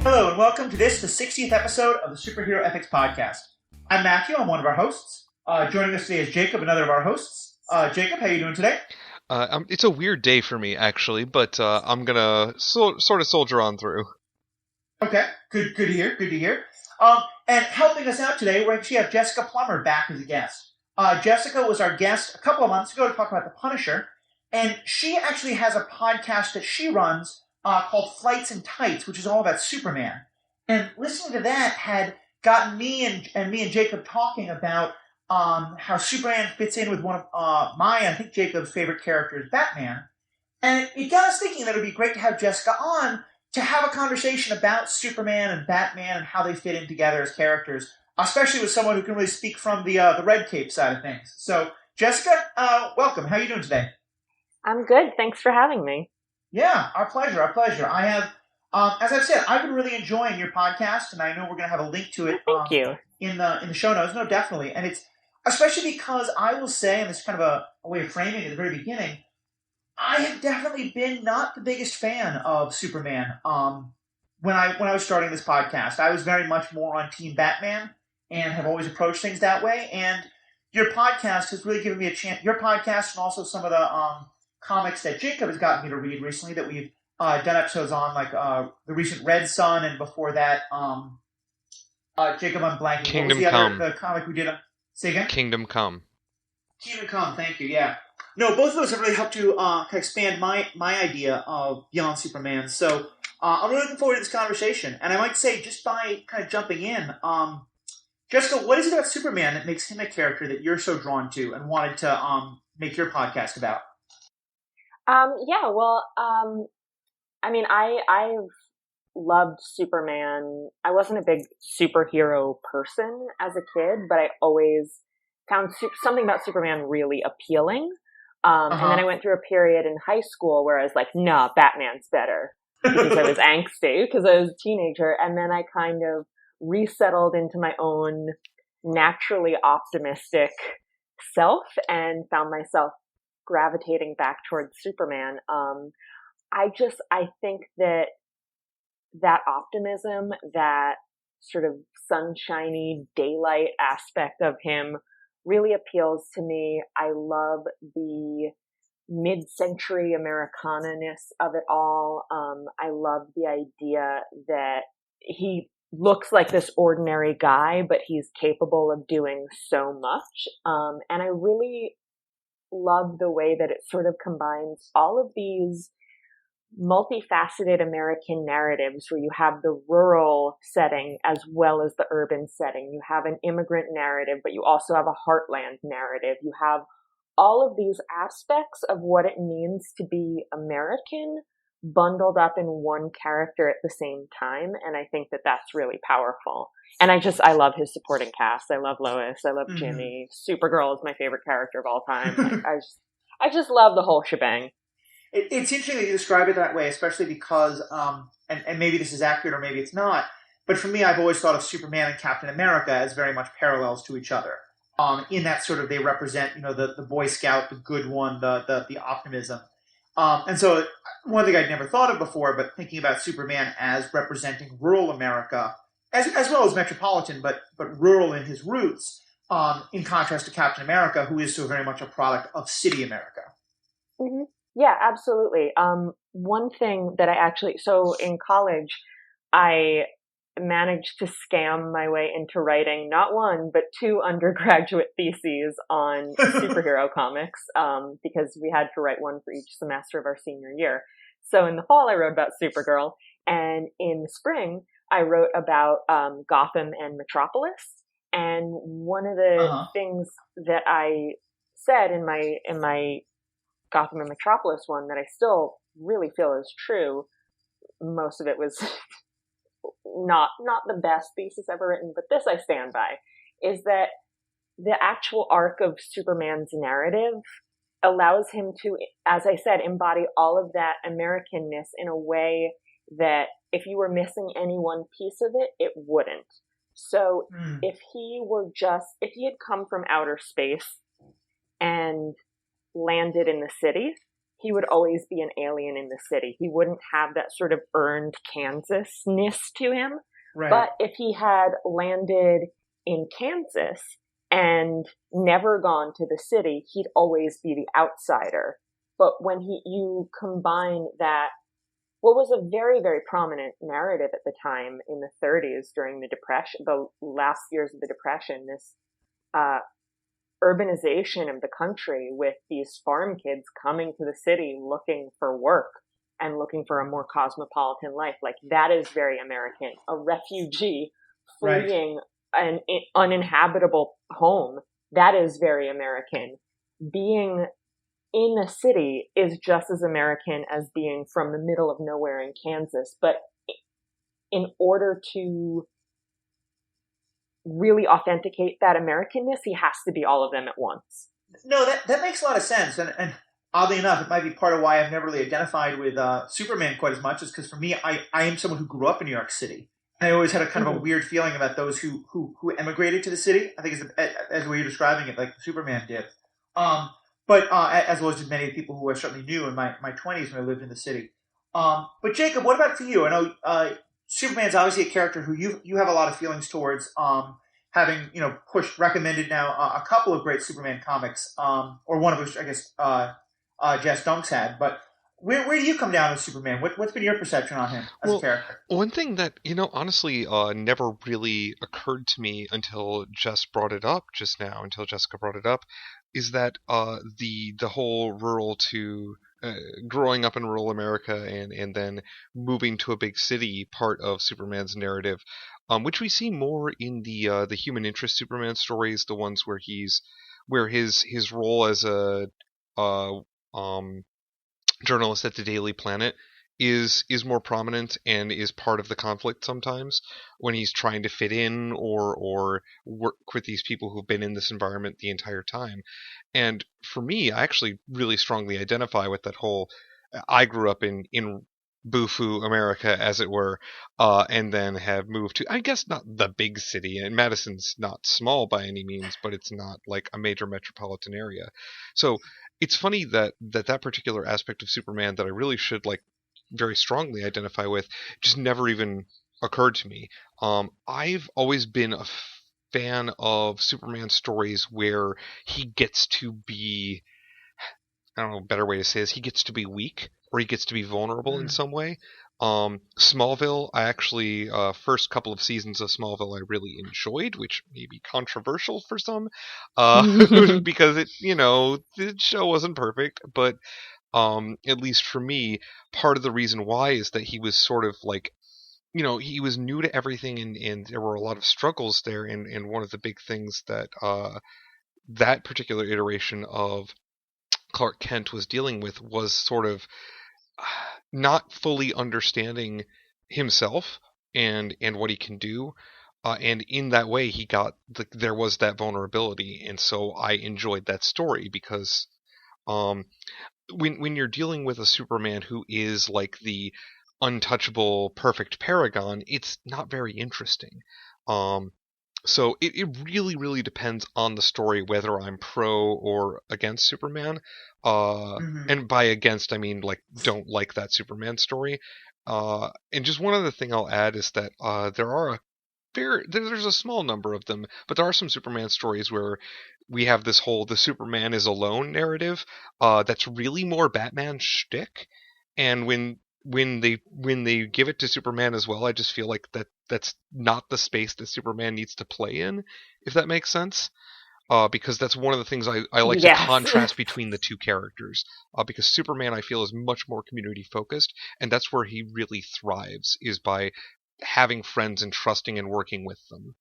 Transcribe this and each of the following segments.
Hello and welcome to the 60th episode of the Superhero Ethics Podcast. I'm Matthew, I'm one of our hosts. Joining us today is Jacob, another of our hosts. Jacob, how are you doing today? It's a weird day for me, actually, but I'm gonna sort of soldier on through. Okay, good to hear. And helping us out today, we actually have Jessica Plummer back as a guest. Jessica was our guest a couple of months ago to talk about The Punisher, and she actually has a podcast that she runs called Flights and Tights, which is all about Superman. And listening to that had gotten me and Jacob talking about how Superman fits in with one of I think Jacob's favorite characters, Batman. And it got us thinking that it would be great to have Jessica on to have a conversation about Superman and Batman and how they fit in together as characters, especially with someone who can really speak from the red cape side of things. So, Jessica, welcome. How are you doing today? I'm good. Thanks for having me. Yeah, our pleasure. I have, as I've said, I've been really enjoying your podcast, and I know we're going to have a link to it. Thank you. In the show notes. No, definitely, and it's especially because I will say, and this is kind of a way of framing it at the very beginning, I have definitely been not the biggest fan of Superman. When I was starting this podcast, I was very much more on Team Batman, and have always approached things that way. And your podcast has really given me a chance. Your podcast, and also some of the comics that Jacob has gotten me to read recently that we've done episodes on, like the recent Red Sun, and before that, Jacob, I'm blanking. Kingdom what was Come. the comic we did? Say again? Kingdom Come. Kingdom Come, thank you, yeah. No, both of those have really helped to kind of expand my idea of Beyond Superman. So I'm really looking forward to this conversation. And I might say, just by kind of jumping in, Jessica, what is it about Superman that makes him a character that you're so drawn to and wanted to make your podcast about? I've loved Superman. I wasn't a big superhero person as a kid, but I always found something about Superman really appealing. And then I went through a period in high school where I was like, nah, Batman's better. Because I was angsty, because I was a teenager. And then I kind of resettled into my own naturally optimistic self and found myself gravitating back towards Superman. I think that optimism, that sort of sunshiny daylight aspect of him really appeals to me. I love the mid-century Americana-ness of it all. I love the idea that he looks like this ordinary guy, but he's capable of doing so much. And I really love the way that it sort of combines all of these multifaceted American narratives where you have the rural setting as well as the urban setting. You have an immigrant narrative, but you also have a heartland narrative. You have all of these aspects of what it means to be American bundled up in one character at the same time. And I think that that's really powerful. And I love his supporting cast. I love Lois. I love Jimmy. Supergirl is my favorite character of all time. I just love the whole shebang. It's interesting that you describe it that way, especially because, and maybe this is accurate or maybe it's not, but for me, I've always thought of Superman and Captain America as very much parallels to each other. In that sort of they represent, the Boy Scout, the good one, the optimism. And so one thing I'd never thought of before, but thinking about Superman as representing rural America, as well as metropolitan, but rural in his roots, in contrast to Captain America, who is so very much a product of city America. Mm-hmm. Yeah, absolutely. One thing that so in college, I managed to scam my way into writing not one, but 2 undergraduate theses on superhero comics, because we had to write one for each semester of our senior year. So in the fall, I wrote about Supergirl, and in the spring, I wrote about Gotham and Metropolis. And one of the things that I said in my Gotham and Metropolis one that I still really feel is true, most of it was not the best thesis ever written, but this I stand by, is that the actual arc of Superman's narrative allows him to, as I said, embody all of that Americanness in a way that if you were missing any one piece of it, it wouldn't. So if he had come from outer space and landed in the city, he would always be an alien in the city. He wouldn't have that sort of earned Kansas-ness to him. Right. But if he had landed in Kansas and never gone to the city, he'd always be the outsider. But when you combine that, what was a very, very prominent narrative at the time in the 30s during the Depression, the last years of the Depression, this urbanization of the country with these farm kids coming to the city looking for work and looking for a more cosmopolitan life. Like, that is very American. A refugee fleeing an uninhabitable home, that is very American. Being in a city is just as American as being from the middle of nowhere in Kansas. But in order to really authenticate that Americanness, he has to be all of them at once. No, that makes a lot of sense. And oddly enough, it might be part of why I've never really identified with Superman quite as much, is because for me, I am someone who grew up in New York City. And I always had a kind of a weird feeling about those who emigrated to the city. I think as the way you're describing it, like Superman did. But as well as just many people who I certainly knew in my 20s when I lived in the city. But Jacob, what about for you? I know Superman's obviously a character who you have a lot of feelings towards, having recommended now a couple of great Superman comics, or one of which I guess Jess Dunks had. But where do you come down with Superman? What's been your perception on him as a character? One thing that, honestly never really occurred to me until Jess brought it up just now, until Jessica brought it up, is that the whole growing up in rural America and then moving to a big city part of Superman's narrative, which we see more in the human interest Superman stories, the ones where his role as a journalist at the Daily Planet is more prominent and is part of the conflict sometimes when he's trying to fit in or work with these people who've been in this environment the entire time. And for me, I actually really strongly identify with that whole, I grew up in Bufu America, as it were, and then have moved to, I guess, not the big city, and Madison's not small by any means, but it's not like a major metropolitan area. So it's funny that particular aspect of Superman that I really should very strongly identify with just never even occurred to me. I've always been a fan of Superman stories where he gets to be, I don't know, a better way to say this, he gets to be weak or he gets to be vulnerable in some way. Smallville, I actually, first couple of seasons of Smallville I really enjoyed, which may be controversial for some, because the show wasn't perfect, but at least for me, part of the reason why is that he was sort of he was new to everything, and there were a lot of struggles there, and one of the big things that that particular iteration of Clark Kent was dealing with was sort of not fully understanding himself and what he can do, and in that way he got there was that vulnerability, and so I enjoyed that story because when you're dealing with a Superman who is like the untouchable perfect paragon, it's not very interesting. So it really, really depends on the story whether I'm pro or against Superman. And by against, I mean don't like that Superman story. And just one other thing I'll add is that there's a small number of them, but there are some Superman stories where we have this whole the Superman is alone narrative that's really more Batman shtick, and when they give it to Superman as well, I just feel like that's not the space that Superman needs to play in, if that makes sense. Because that's one of the things I like to contrast between the two characters. Because Superman, I feel, is much more community focused, and that's where he really thrives, is by having friends and trusting and working with them.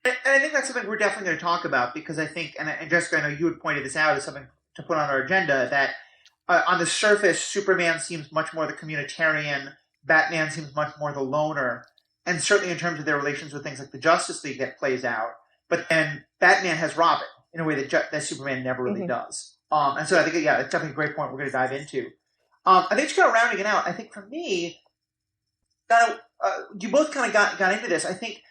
And I think that's something we're definitely going to talk about, because I think, and Jessica, I know you had pointed this out as something to put on our agenda, that on the surface, Superman seems much more the communitarian, Batman seems much more the loner, and certainly in terms of their relations with things like the Justice League that plays out. But then Batman has Robin in a way that Superman never really does. And so I think, it's definitely a great point we're going to dive into. I think just kind of rounding it out, I think for me, you both kind of got into this. I think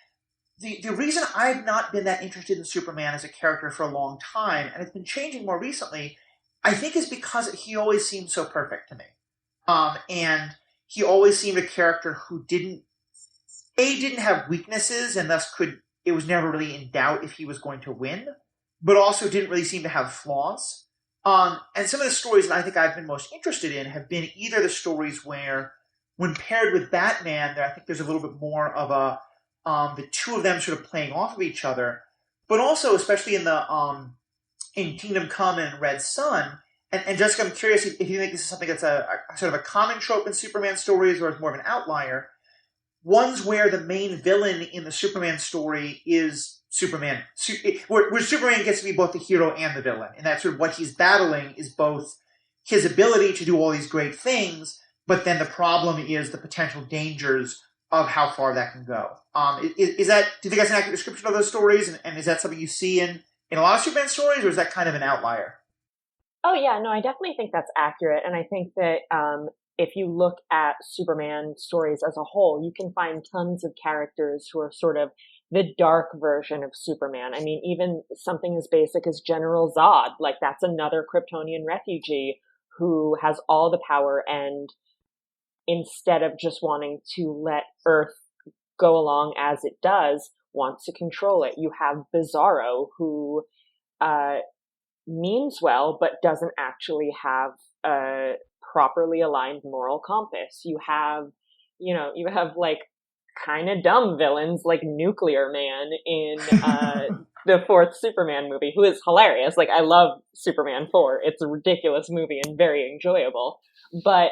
the reason I've not been that interested in Superman as a character for a long time, and it's been changing more recently, I think is because he always seemed so perfect to me. And he always seemed a character who didn't have weaknesses, and thus it was never really in doubt if he was going to win, but also didn't really seem to have flaws. And some of the stories that I think I've been most interested in have been either the stories where, when paired with Batman, I think there's a little bit more of the two of them sort of playing off of each other, but also, especially in Kingdom Come and Red Sun. And Jessica, I'm curious if you think this is something that's a sort of a common trope in Superman stories, or is more of an outlier. Ones where the main villain in the Superman story is Superman, where Superman gets to be both the hero and the villain, and that's sort of what he's battling is both his ability to do all these great things, but then the problem is the potential dangers of how far that can go. Is that, do you think that's an accurate description of those stories, and is that something you see in a lot of Superman stories, or is that kind of an outlier? Oh yeah, no, I definitely think that's accurate, and I think that if you look at Superman stories as a whole, you can find tons of characters who are sort of the dark version of Superman. I mean, even something as basic as General Zod, like that's another Kryptonian refugee who has all the power, and instead of just wanting to let Earth go along as it does, wants to control it. You have Bizarro, who means well, but doesn't actually have a properly aligned moral compass. You have like kind of dumb villains like Nuclear Man in the fourth Superman movie, who is hilarious. Like, I love Superman 4. It's a ridiculous movie and very enjoyable. But,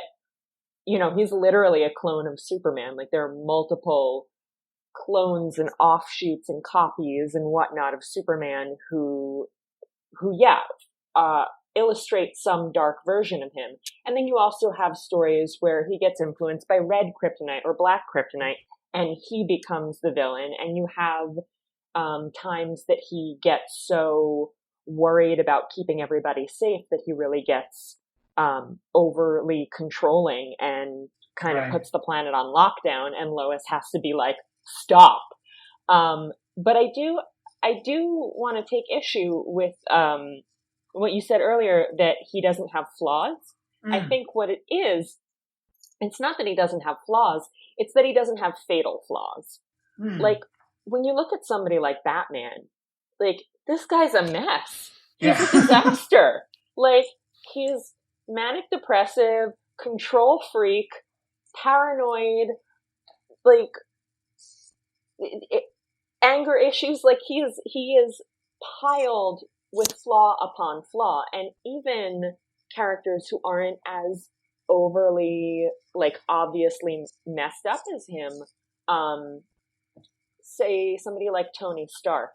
he's literally a clone of Superman. Like, there are multiple clones and offshoots and copies and whatnot of Superman who illustrate some dark version of him. And then you also have stories where he gets influenced by red kryptonite or black kryptonite, and he becomes the villain. And you have times that he gets so worried about keeping everybody safe that he really gets overly controlling and kind of puts the planet on lockdown, and Lois has to be like, stop. But I do want to take issue with what you said earlier, that he doesn't have flaws. I think what it is, it's not that he doesn't have flaws, it's that he doesn't have fatal flaws. Like, when you look at somebody like Batman, like, this guy's a mess. He's a disaster. Like, he's manic depressive, control freak, paranoid, like, anger issues. Like, he is piled with flaw upon flaw. And even characters who aren't as overly, like, obviously messed up as him, say somebody like Tony Stark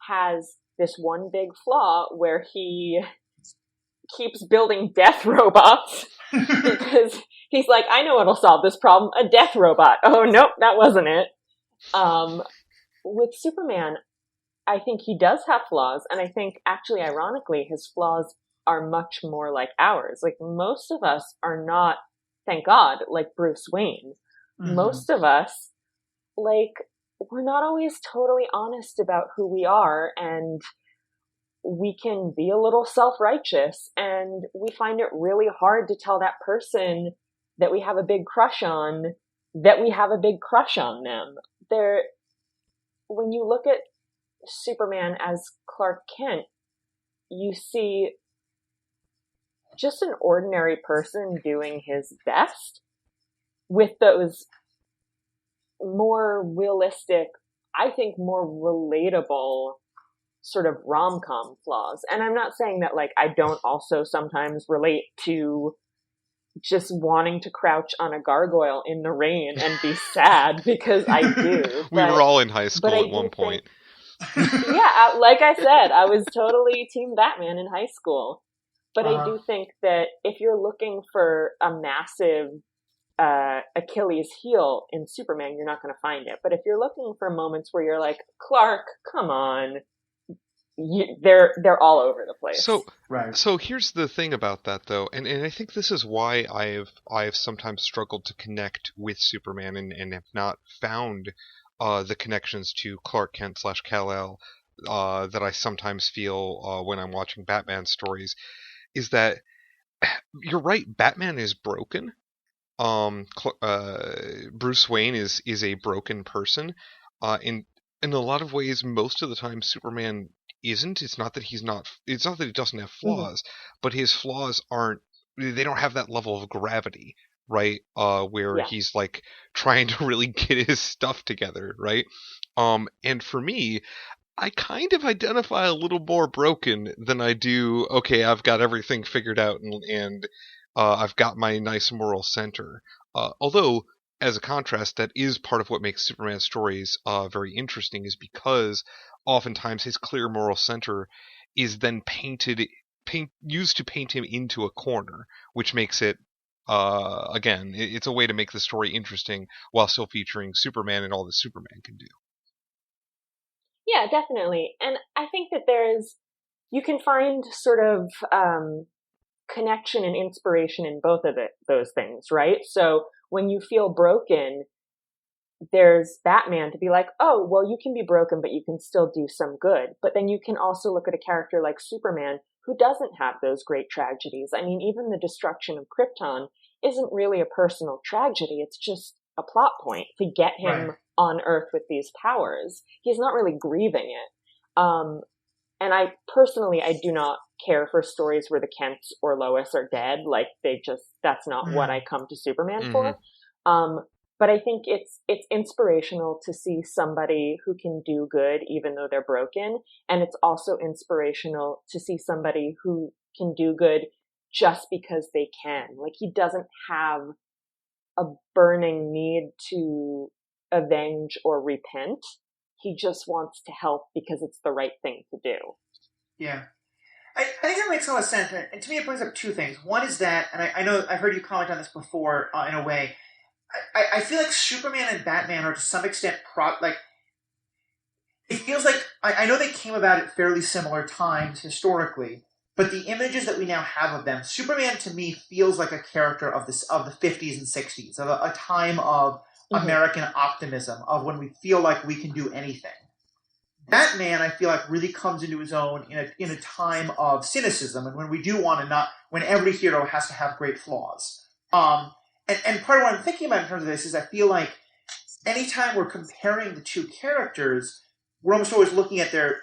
has this one big flaw where he keeps building death robots because he's like, I know what'll solve this problem, a death robot. Oh, nope, that wasn't it. With Superman, I think he does have flaws, and I think, actually, ironically, his flaws are much more like ours. Like, most of us are not, thank God, like Bruce Wayne. Most of us, like, we're not always totally honest about who we are, and we can be a little self-righteous, and we find it really hard to tell that person that we have a big crush on that we have a big crush on them. When you look at Superman as Clark Kent, you see just an ordinary person doing his best with those more realistic, I think more relatable sort of rom-com flaws. And I'm not saying that, like, I don't also sometimes relate to just wanting to crouch on a gargoyle in the rain and be sad, because I do. We were all in high school at one point. Yeah, like I said, I was totally Team Batman in high school. But I do think that if you're looking for a massive Achilles heel in Superman, you're not going to find it. But if you're looking for moments where you're like, Clark, come on, they're all over the place. So here's the thing about that, though, and I think this is why I've sometimes struggled to connect with Superman and have not found the connections to Clark Kent / Kal-El that I sometimes feel when I'm watching Batman stories, is that you're right. Batman is broken. Bruce Wayne is a broken person. In a lot of ways, most of the time, Superman isn't. It's not that he's not. It's not that he doesn't have flaws, but his flaws aren't. They don't have that level of gravity, right? Where he's like trying to really get his stuff together, right? And for me, I kind of identify a little more broken than I do. Okay, I've got everything figured out, and I've got my nice moral center. Although, as a contrast, that is part of what makes Superman stories very interesting, is because oftentimes his clear moral center is then used to paint him into a corner, which makes it again, it's a way to make the story interesting while still featuring Superman and all that Superman can do. Yeah, definitely. And I think that you can find sort of connection and inspiration in both of those things, right? So when you feel broken, there's Batman to be like, oh, well, you can be broken, but you can still do some good. But then you can also look at a character like Superman who doesn't have those great tragedies. I mean, even the destruction of Krypton isn't really a personal tragedy. It's just a plot point to get him on Earth with these powers. He's not really grieving it. And I do not care for stories where the Kents or Lois are dead. Like that's not what I come to Superman for. But I think it's inspirational to see somebody who can do good even though they're broken. And it's also inspirational to see somebody who can do good just because they can. Like, he doesn't have a burning need to avenge or repent. He just wants to help because it's the right thing to do. Yeah. I think that makes a lot of sense. And to me, it brings up two things. One is that, and I know I've heard you comment on this before in a way, I feel like Superman and Batman are to some extent it feels like, I know they came about at fairly similar times historically, but the images that we now have of them, Superman to me feels like a character of the 50s and 60s, of a time of American optimism, of when we feel like we can do anything. Batman, I feel like, really comes into his own in a time of cynicism, and when we do want to when every hero has to have great flaws. And part of what I'm thinking about in terms of this is I feel like anytime we're comparing the two characters, we're almost always looking at the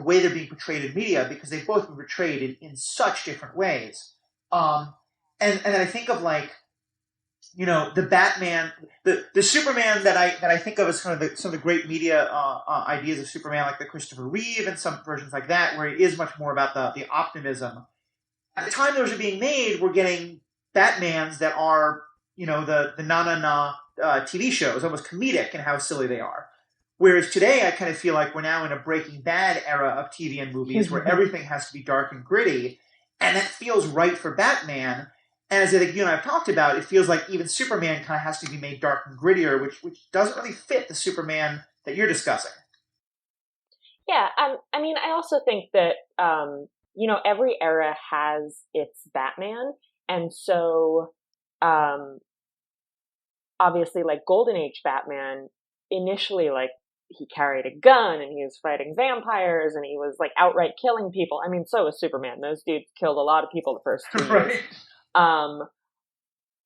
way they're being portrayed in media, because they've both been portrayed in such different ways. And I think of, like, the Batman, the Superman that I think of as kind of some of the great media ideas of Superman, like the Christopher Reeve and some versions like that, where it is much more about the optimism. At the time those are being made, we're getting Batmans that are, the na-na-na TV shows, almost comedic in how silly they are. Whereas today, I kind of feel like we're now in a Breaking Bad era of TV and movies where everything has to be dark and gritty, and that feels right for Batman. And as I think you and I have talked about, it feels like even Superman kind of has to be made dark and grittier, which doesn't really fit the Superman that you're discussing. Yeah, I mean, I also think that, every era has its Batman. And so, obviously, like, Golden Age Batman, initially, like, he carried a gun and he was fighting vampires and he was, like, outright killing people. I mean, so was Superman. Those dudes killed a lot of people the first 2 years.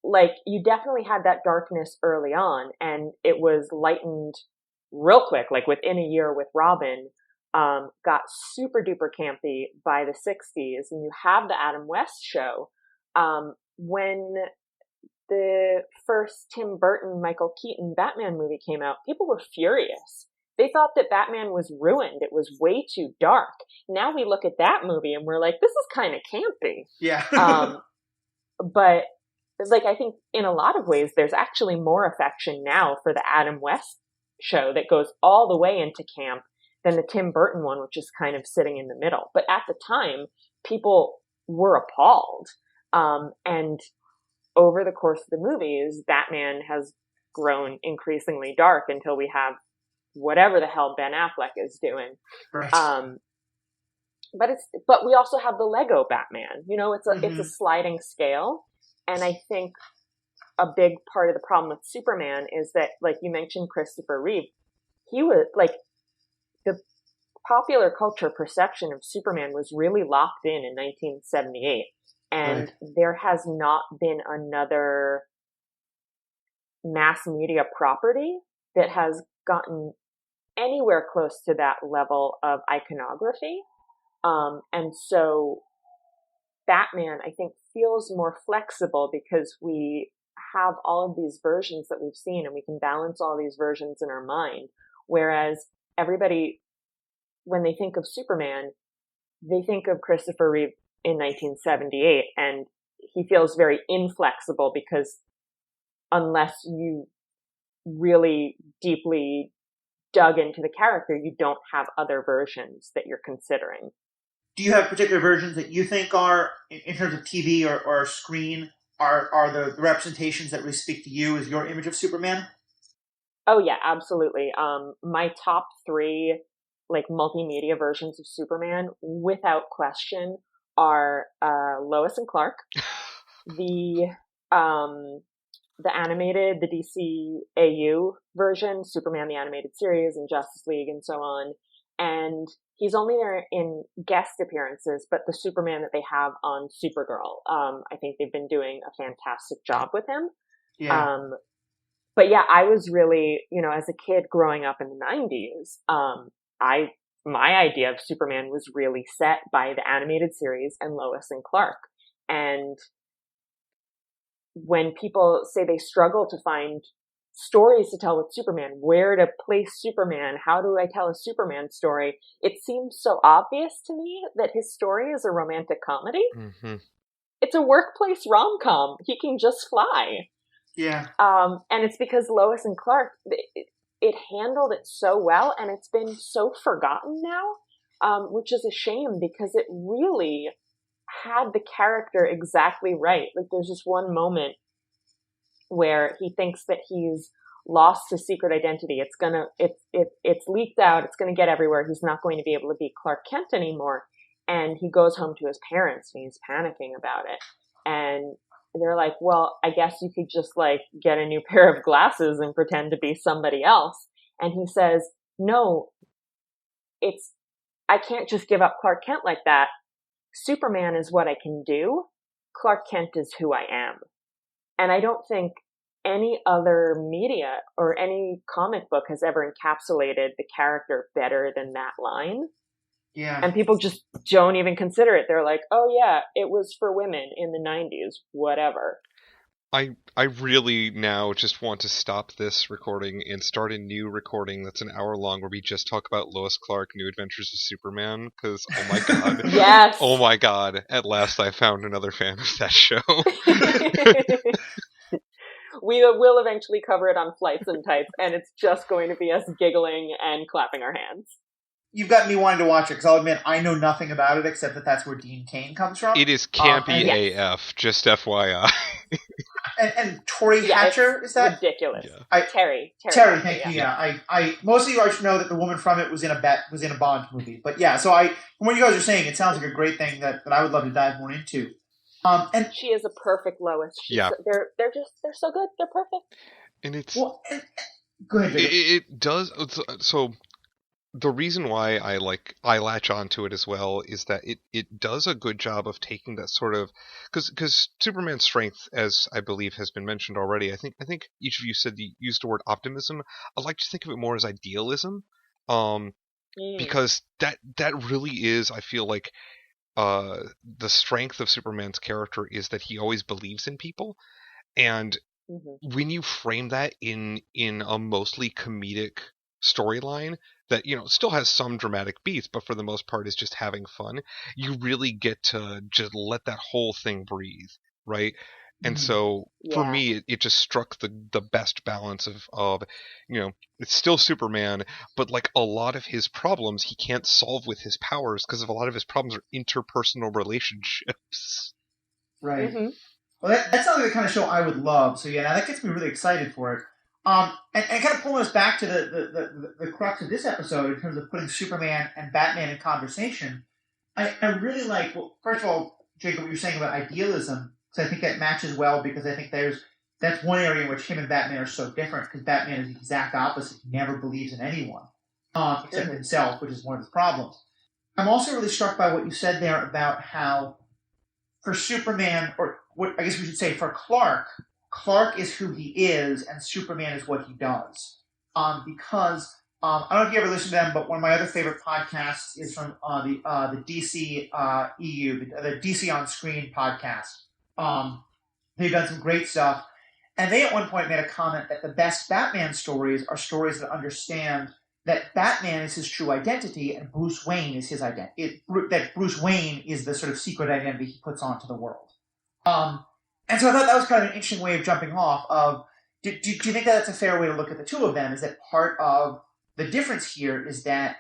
Like, you definitely had that darkness early on, and it was lightened real quick, like within a year with Robin. Got super duper campy by the 60s, and you have the Adam West show. When the first Tim Burton, Michael Keaton Batman movie came out, people were furious. They thought that Batman was ruined. It was way too dark. Now we look at that movie and we're like, this is kind of campy. Yeah. But, like, I think in a lot of ways, there's actually more affection now for the Adam West show that goes all the way into camp than the Tim Burton one, which is kind of sitting in the middle. But at the time, people were appalled. And over the course of the movies, Batman has grown increasingly dark until we have whatever the hell Ben Affleck is doing. Right. But we also have the Lego Batman. It's a sliding scale. And I think a big part of the problem with Superman is that, like you mentioned, Christopher Reeve, he was like, the popular culture perception of Superman was really locked in 1978. And Right. there has not been another mass media property that has gotten anywhere close to that level of iconography. And so Batman, I think, feels more flexible because we have all of these versions that we've seen and we can balance all these versions in our mind. Whereas everybody, when they think of Superman, they think of Christopher Reeve in 1978, and he feels very inflexible because unless you really deeply dug into the character, you don't have other versions that you're considering. Do you have particular versions that you think are, in terms of TV or screen, are the representations that really speak to you as your image of Superman? Oh yeah, absolutely. My top three, like, multimedia versions of Superman, without question, are Lois and Clark, the um, the DCAU version, Superman the Animated Series, and Justice League, and so on. And he's only there in guest appearances, but the Superman that they have on Supergirl, I think they've been doing a fantastic job with him. Yeah. But yeah, I was really, as a kid growing up in the 90s, my idea of Superman was really set by the animated series and Lois and Clark. And when people say they struggle to find stories to tell with Superman, where to place Superman, how do I tell a Superman story? It seems so obvious to me that his story is a romantic comedy. Mm-hmm. It's a workplace rom-com. He can just fly. Yeah. And it's because Lois and Clark, it handled it so well, and it's been so forgotten now, which is a shame because it really had the character exactly right. Like, there's this one moment where he thinks that he's lost his secret identity. It's leaked out. It's going to get everywhere. He's not going to be able to be Clark Kent anymore. And he goes home to his parents and he's panicking about it. And they're like, well, I guess you could just, like, get a new pair of glasses and pretend to be somebody else. And he says, no, I can't just give up Clark Kent like that. Superman is what I can do. Clark Kent is who I am. And I don't think any other media or any comic book has ever encapsulated the character better than that line. Yeah. And people just don't even consider it. They're like, oh yeah, it was for women in the 90s, whatever. I really now just want to stop this recording and start a new recording that's an hour long where we just talk about Lois Clark, New Adventures of Superman, because, oh my god. Yes. Oh my god, at last I found another fan of that show. We will eventually cover it on Flights and Types, and it's just going to be us giggling and clapping our hands. You've got me wanting to watch it, because I'll admit I know nothing about it except that that's where Dean Cain comes from. It is campy yes. AF, just FYI. And Tori Hatcher, is that ridiculous? Yeah. Terry, thank you. Yeah, I mostly I should know that the woman from it was in a Bond movie, but yeah. So from what you guys are saying, it sounds like a great thing that I would love to dive more into. And she is a perfect Lois. They're so good. They're perfect. And it's go ahead, Jacob. It does. So the reason why I latch onto it as well is that it does a good job of taking that sort of, because Superman's strength, as I believe has been mentioned already, I think each of you used the word optimism. I like to think of it more as idealism, because that really is, I feel like, the strength of Superman's character is that he always believes in people, and when you frame that in a mostly comedic storyline that, still has some dramatic beats, but for the most part is just having fun, you really get to just let that whole thing breathe, right? And so for me, it just struck the best balance of it's still Superman, but like a lot of his problems he can't solve with his powers because of a lot of his problems are interpersonal relationships. Right. Well, that sounds like the kind of show I would love. So yeah, now that gets me really excited for it. And kind of pulling us back to the crux of this episode in terms of putting Superman and Batman in conversation, I really like, well, first of all, Jacob, what you're saying about idealism, because I think that matches well, because I think that's one area in which him and Batman are so different, because Batman is the exact opposite. He never believes in anyone. except himself, which is one of his problems. I'm also really struck by what you said there about how for Superman, or what I guess we should say for Clark, Clark is who he is, and Superman is what he does. Because I don't know if you ever listen to them, but one of my other favorite podcasts is from the DC EU, the DC on Screen podcast. They've done some great stuff, and they at one point made a comment that the best Batman stories are stories that understand that Batman is his true identity and Bruce Wayne is his identity. That Bruce Wayne is the sort of secret identity he puts onto the world. And so I thought that was kind of an interesting way of jumping off of, do you think that that's a fair way to look at the two of them? Is that part of the difference here is that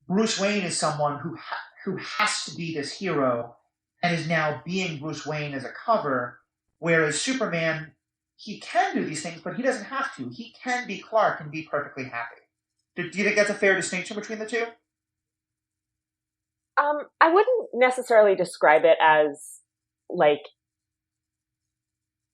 Bruce Wayne is someone who has to be this hero and is now being Bruce Wayne as a cover, whereas Superman, he can do these things, but he doesn't have to. He can be Clark and be perfectly happy. Do you think that's a fair distinction between the two? I wouldn't necessarily describe it as like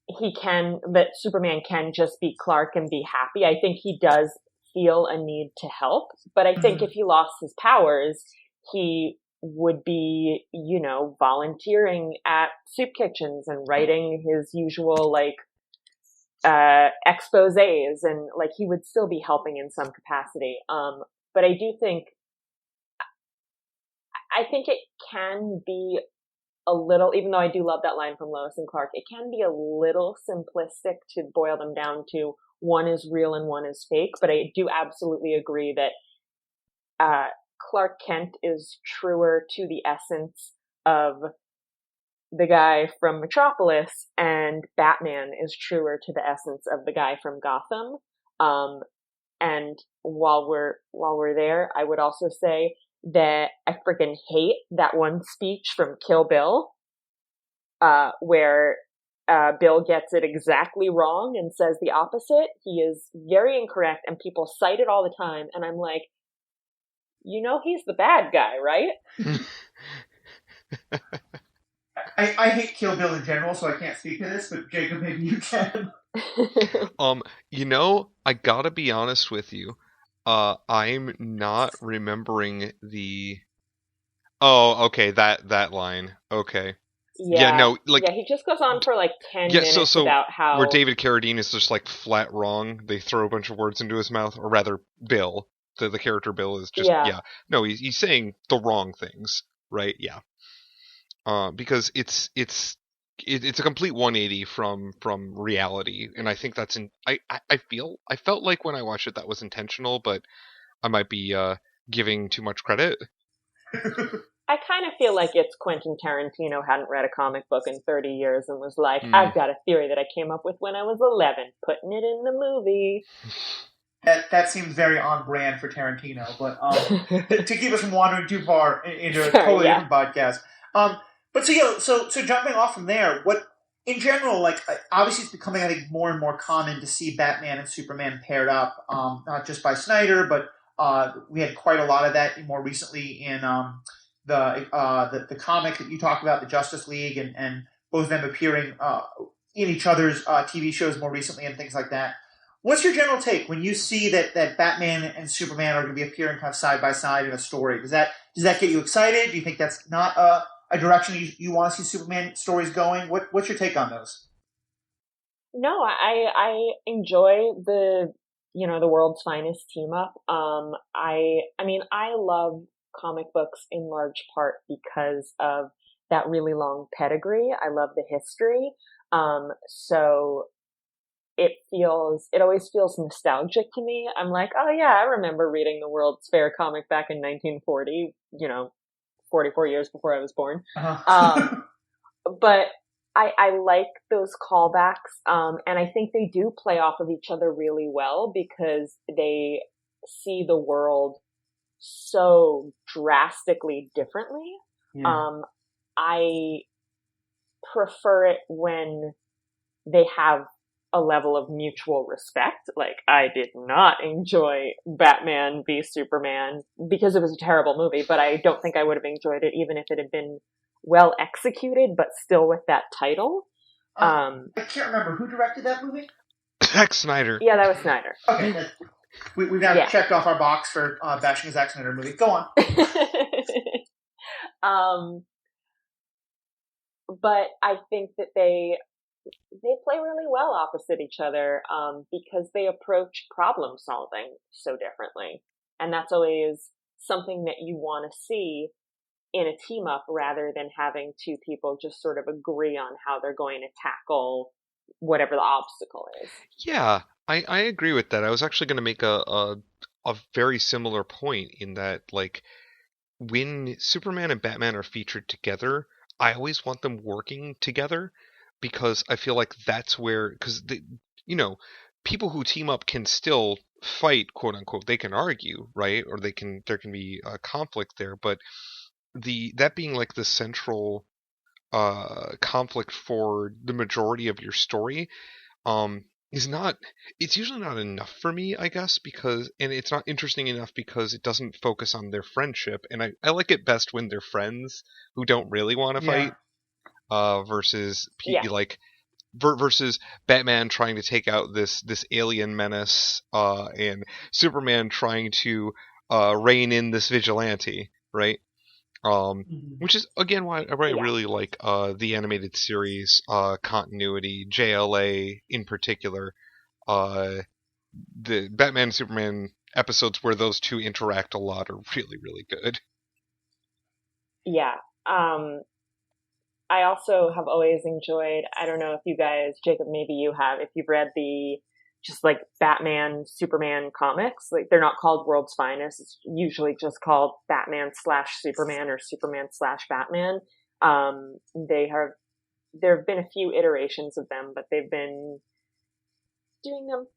that Superman can just be Clark and be happy. I think he does feel a need to help, but I think if he lost his powers, he would be, volunteering at soup kitchens and writing his usual exposés, and he would still be helping in some capacity. But I think it can be a little, even though I do love that line from Lois and Clark, it can be a little simplistic to boil them down to one is real and one is fake. But I do absolutely agree that Clark Kent is truer to the essence of the guy from Metropolis, and Batman is truer to the essence of the guy from Gotham. And while we're there, I would also say that I freaking hate that one speech from Kill Bill, where Bill gets it exactly wrong and says the opposite. He is very incorrect, and people cite it all the time. And I'm like, he's the bad guy, right? I hate Kill Bill in general, so I can't speak to this, but Jacob, maybe you can. I gotta be honest with you. I'm not remembering the... Oh, okay, that line. Okay. Yeah, no, he just goes on for 10 minutes about how... Where David Carradine is just flat wrong, they throw a bunch of words into his mouth, or rather, Bill, the character Bill is just... No, he's saying the wrong things, right? Yeah. Because it's a complete 180 from reality, and I think that's I felt like when I watched it that was intentional, but I might be giving too much credit. I kind of feel like it's Quentin Tarantino hadn't read a comic book in 30 years and was like, I've got a theory that I came up with when I was 11, putting it in the movie. That seems very on brand for Tarantino, but to keep us from wandering too far into a totally different podcast. But so jumping off from there, what in general, obviously it's becoming, I think, more and more common to see Batman and Superman paired up, not just by Snyder, but we had quite a lot of that more recently in the comic that you talked about, the Justice League, and both of them appearing in each other's TV shows more recently and things like that. What's your general take when you see that Batman and Superman are going to be appearing kind of side by side in a story? Does that get you excited? Do you think that's not a direction you want to see Superman stories going? What's your take on those? No, I enjoy the world's finest team up. I love comic books in large part because of that really long pedigree. I love the history. So it always feels nostalgic to me. I'm like, oh yeah, I remember reading the World's Fair comic back in 1940, 44 years before I was born. Uh-huh. But I like those callbacks. And I think they do play off of each other really well because they see the world so drastically differently. Yeah. I prefer it when they have a level of mutual respect. I did not enjoy Batman v Superman because it was a terrible movie, but I don't think I would have enjoyed it even if it had been well executed, but still with that title. I can't remember who directed that movie. Zack Snyder. Yeah, that was Snyder. Okay. We've now checked off our box for bashing Zack Snyder movie. Go on. But I think that they play really well opposite each other because they approach problem solving so differently. And that's always something that you want to see in a team up rather than having two people just sort of agree on how they're going to tackle whatever the obstacle is. Yeah, I agree with that. I was actually going to make a very similar point in that, like, when Superman and Batman are featured together, I always want them working together because I feel like that's where, because people who team up can still fight, quote unquote. They can argue, right? Or there can be a conflict there, but that being like the central conflict for the majority of your story is not, it's usually not enough for me, I guess, and it's not interesting enough because it doesn't focus on their friendship, and I like it best when they're friends who don't really want to fight, versus versus Batman trying to take out this alien menace, and Superman trying to rein in this vigilante, right? Which is again why I really like the animated series continuity, JLA in particular. The Batman and Superman episodes where those two interact a lot are really, really good. Yeah. I also have always enjoyed, I don't know if you guys, Jacob, maybe you have, if you've read the just like Batman, Superman comics, like they're not called World's Finest. It's usually just called Batman/Superman or Superman/Batman. There have been a few iterations of them, but they've been doing them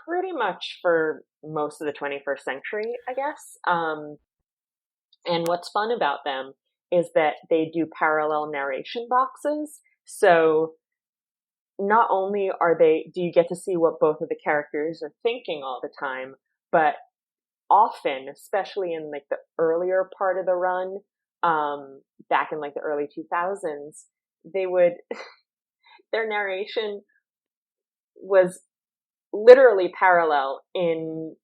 pretty much for most of the 21st century, I guess. And what's fun about them is that they do parallel narration boxes. So not only do you get to see what both of the characters are thinking all the time, but often, especially in like the earlier part of the run, back in like the early 2000s, their narration was literally parallel in,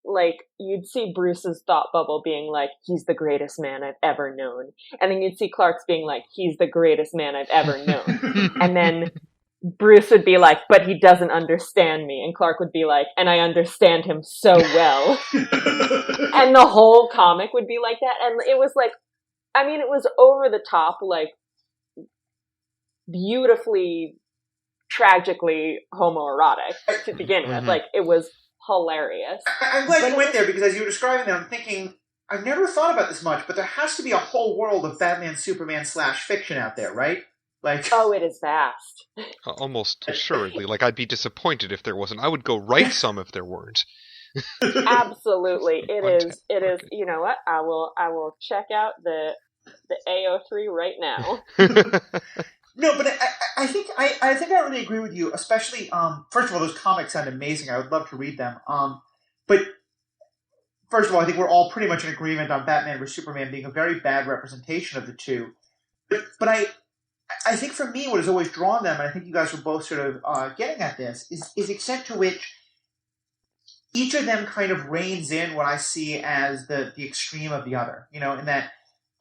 like, you'd see Bruce's thought bubble being like, he's the greatest man I've ever known. And then you'd see Clark's being like, he's the greatest man I've ever known. And then Bruce would be like, but he doesn't understand me. And Clark would be like, and I understand him so well. And the whole comic would be like that. And it was like, I mean, it was over the top, like, beautifully, tragically homoerotic to begin with. Like, it was hilarious. I'm glad you went there, because as you were describing that, I'm thinking, I've never thought about this much, but there has to be a whole world of Batman, Superman / fiction out there, right? Like, oh, it is vast. Almost assuredly. Like, I'd be disappointed if there wasn't. I would go write some if there weren't. Absolutely. It is, you know what? I will check out the AO3 right now. No, but I think I really agree with you, especially, first of all, those comics sound amazing. I would love to read them. But first of all, I think we're all pretty much in agreement on Batman vs. Superman being a very bad representation of the two. But I think for me, what has always drawn them, and I think you guys were both sort of getting at this, is the extent to which each of them kind of reins in what I see as the extreme of the other. You know, in that,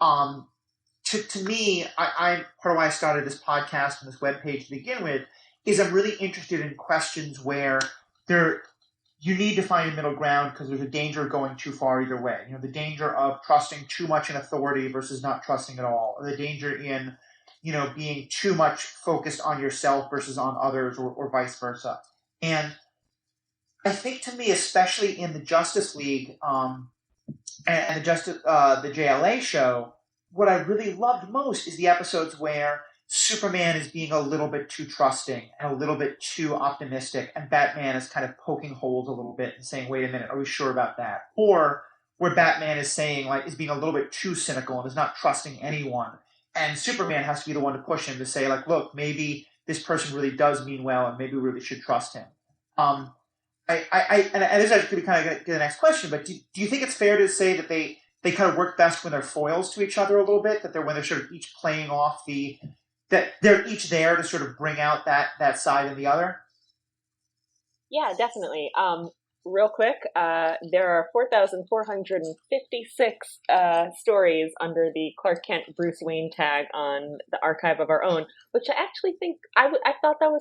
to me, I part of why I started this podcast and this webpage to begin with is I'm really interested in questions where you need to find a middle ground because there's a danger of going too far either way. You know, the danger of trusting too much in authority versus not trusting at all, or the danger in, you know, being too much focused on yourself versus on others, or vice versa. And I think, to me, especially in the Justice League and the JLA show, what I really loved most is the episodes where Superman is being a little bit too trusting and a little bit too optimistic, and Batman is kind of poking holes a little bit and saying, wait a minute, are we sure about that? Or where Batman is saying, like, is being a little bit too cynical and is not trusting anyone, and Superman has to be the one to push him to say, like, look, maybe this person really does mean well and maybe we really should trust him. And this actually could kind of get to the next question, but do you think it's fair to say that they kind of work best when they're foils to each other a little bit, that when they're sort of each playing off that they're each there to sort of bring out that side of the other? Yeah, definitely. real quick, there are 4,456 stories under the Clark Kent Bruce Wayne tag on the archive of our own, which I actually think I thought it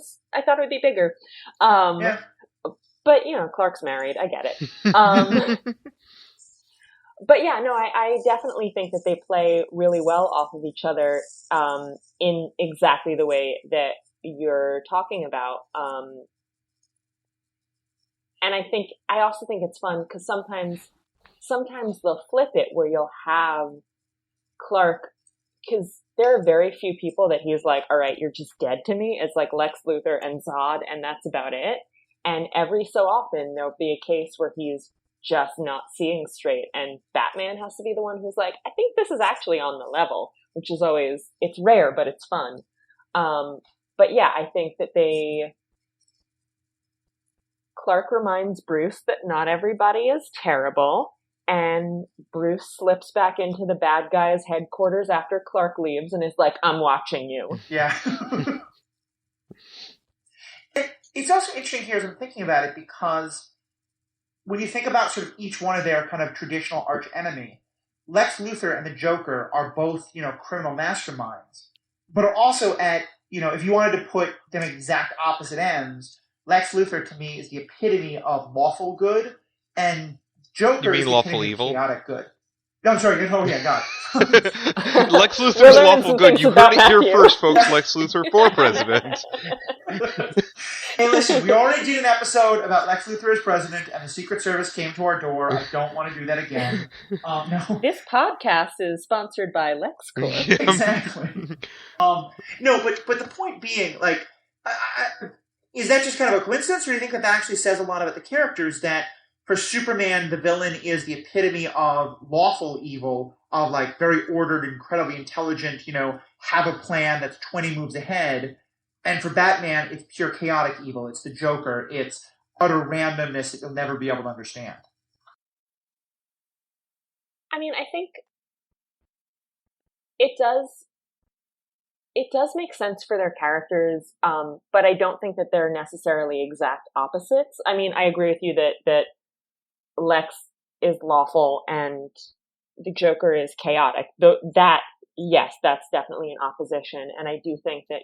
would be bigger. Yeah. But Clark's married. I get it. But yeah, no, I definitely think that they play really well off of each other in exactly the way that you're talking about. And I also think it's fun because sometimes they'll flip it where you'll have Clark, because there are very few people that he's like, all right, you're just dead to me. It's like Lex Luthor and Zod, and that's about it. And every so often there'll be a case where he's just not seeing straight, and Batman has to be the one who's like, I think this is actually on the level, which is always, it's rare, but it's fun. But yeah, I think that Clark reminds Bruce that not everybody is terrible, and Bruce slips back into the bad guy's headquarters after Clark leaves and is like, I'm watching you. Yeah. It's also interesting here as I'm thinking about it, because when you think about sort of each one of their kind of traditional arch enemy, Lex Luthor and the Joker are both, criminal masterminds, but are also at, if you wanted to put them at exact opposite ends, Lex Luthor to me is the epitome of lawful good, and Joker is the lawful epitome evil? of chaotic good. No, I'm sorry. Oh, yeah, God. Lex Luthor's lawful good. You heard it here first, folks. Lex Luthor for president. Hey, listen, we already did an episode about Lex Luthor as president, and the Secret Service came to our door. I don't want to do that again. No. This podcast is sponsored by LexCorp. Yeah. Exactly. No, but the point being, like, is that just kind of a coincidence, or do you think that actually says a lot about the characters, that for Superman, the villain is the epitome of lawful evil, of like very ordered, incredibly intelligent, have a plan that's 20 moves ahead. And for Batman, it's pure chaotic evil. It's the Joker. It's utter randomness that you'll never be able to understand. I mean, I think it does make sense for their characters, but I don't think that they're necessarily exact opposites. I mean, I agree with you that Lex is lawful and the Joker is chaotic. Yes, that's definitely an opposition. And I do think that,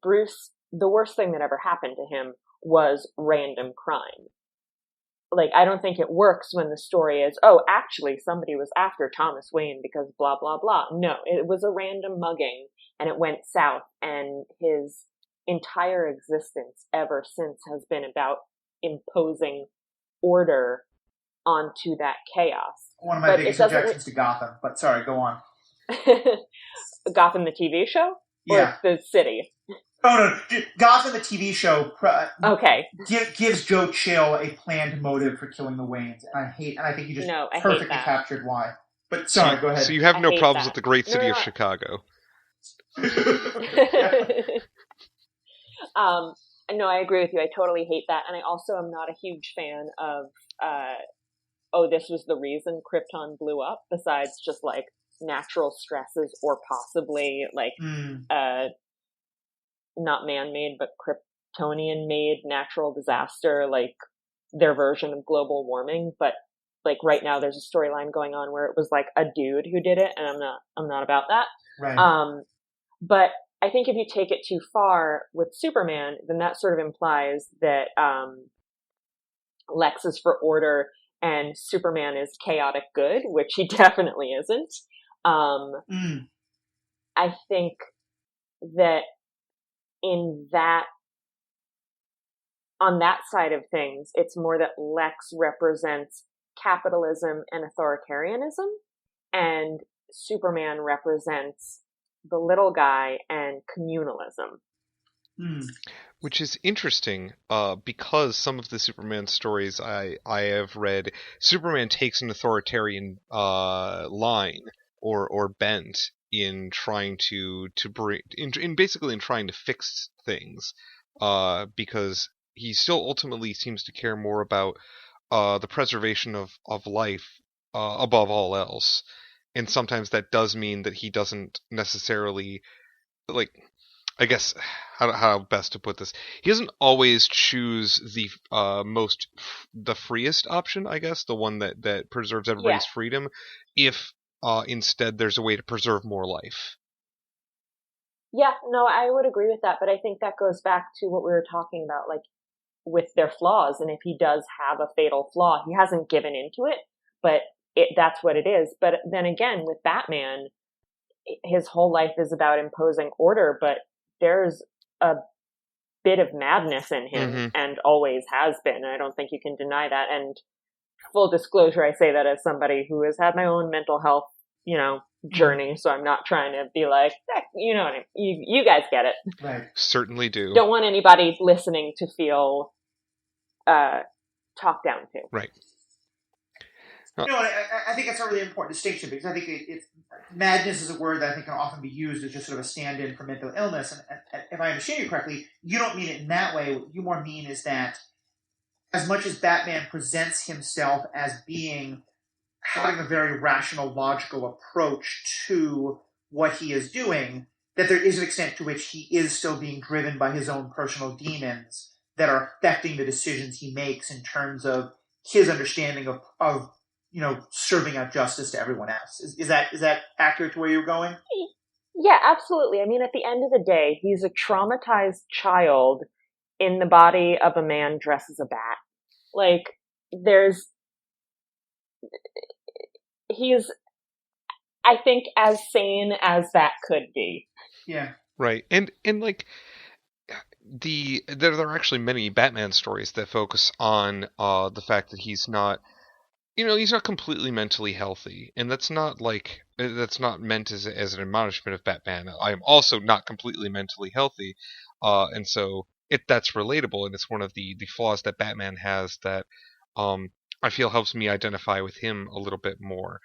Bruce, the worst thing that ever happened to him was random crime. Like, I don't think it works when the story is, oh, actually somebody was after Thomas Wayne because blah, blah, blah. No, it was a random mugging and it went south, and his entire existence ever since has been about imposing order onto that chaos. One of my biggest objections to Gotham, but sorry, go on. Gotham the TV show? Or yeah. The city? Oh, no. Gotham the TV show okay. gives Joe Chill a planned motive for killing the Waynes. And I think you just perfectly captured why. But sorry, go ahead. So you have no problems with the great city of Chicago. No, I agree with you. I totally hate that. And I also am not a huge fan of, this was the reason Krypton blew up, besides just like natural stresses or possibly like, not man-made, but Kryptonian-made natural disaster, like their version of global warming. But like right now there's a storyline going on where it was like a dude who did it, and I'm not about that. Right. But I think if you take it too far with Superman, then that sort of implies that Lex is for order and Superman is chaotic good, which he definitely isn't. I think that on that side of things, it's more that Lex represents capitalism and authoritarianism, and Superman represents the little guy and communalism. Which is interesting, because some of the Superman stories I have read, Superman takes an authoritarian line or bent in trying to bring in trying to fix things, because he still ultimately seems to care more about the preservation of life above all else, and sometimes that does mean that he doesn't necessarily like. I guess how best to put this. He doesn't always choose the freest option. I guess the one that preserves Yeah. everybody's freedom. If instead there's a way to preserve more life. Yeah, no, I would agree with that, but I think that goes back to what we were talking about, like with their flaws. And if he does have a fatal flaw, he hasn't given into it, but that's what it is. But then again, with Batman, his whole life is about imposing order, but there's a bit of madness in him and always has been. I don't think you can deny that. And full disclosure, I say that as somebody who has had my own mental health, journey. So I'm not trying to be like, you know what I mean? You guys get it. Right. Certainly do. Don't want anybody listening to feel talked down to. Right. I think it's a really important distinction because I think madness is a word that I think can often be used as just sort of a stand-in for mental illness. And if I understand you correctly, you don't mean it in that way. What you more mean is that as much as Batman presents himself as having a very rational, logical approach to what he is doing, that there is an extent to which he is still being driven by his own personal demons that are affecting the decisions he makes in terms of his understanding of serving out justice to everyone else. Is that accurate to where you're going? Yeah, absolutely. I mean, at the end of the day, he's a traumatized child in the body of a man dressed as a bat. Like, he's, I think, as sane as that could be. Yeah. Right. And like, there are actually many Batman stories that focus on the fact that he's not completely mentally healthy, and that's not meant as an admonishment of Batman. I am also not completely mentally healthy, and so that's relatable, and it's one of the flaws that Batman has that I feel helps me identify with him a little bit more.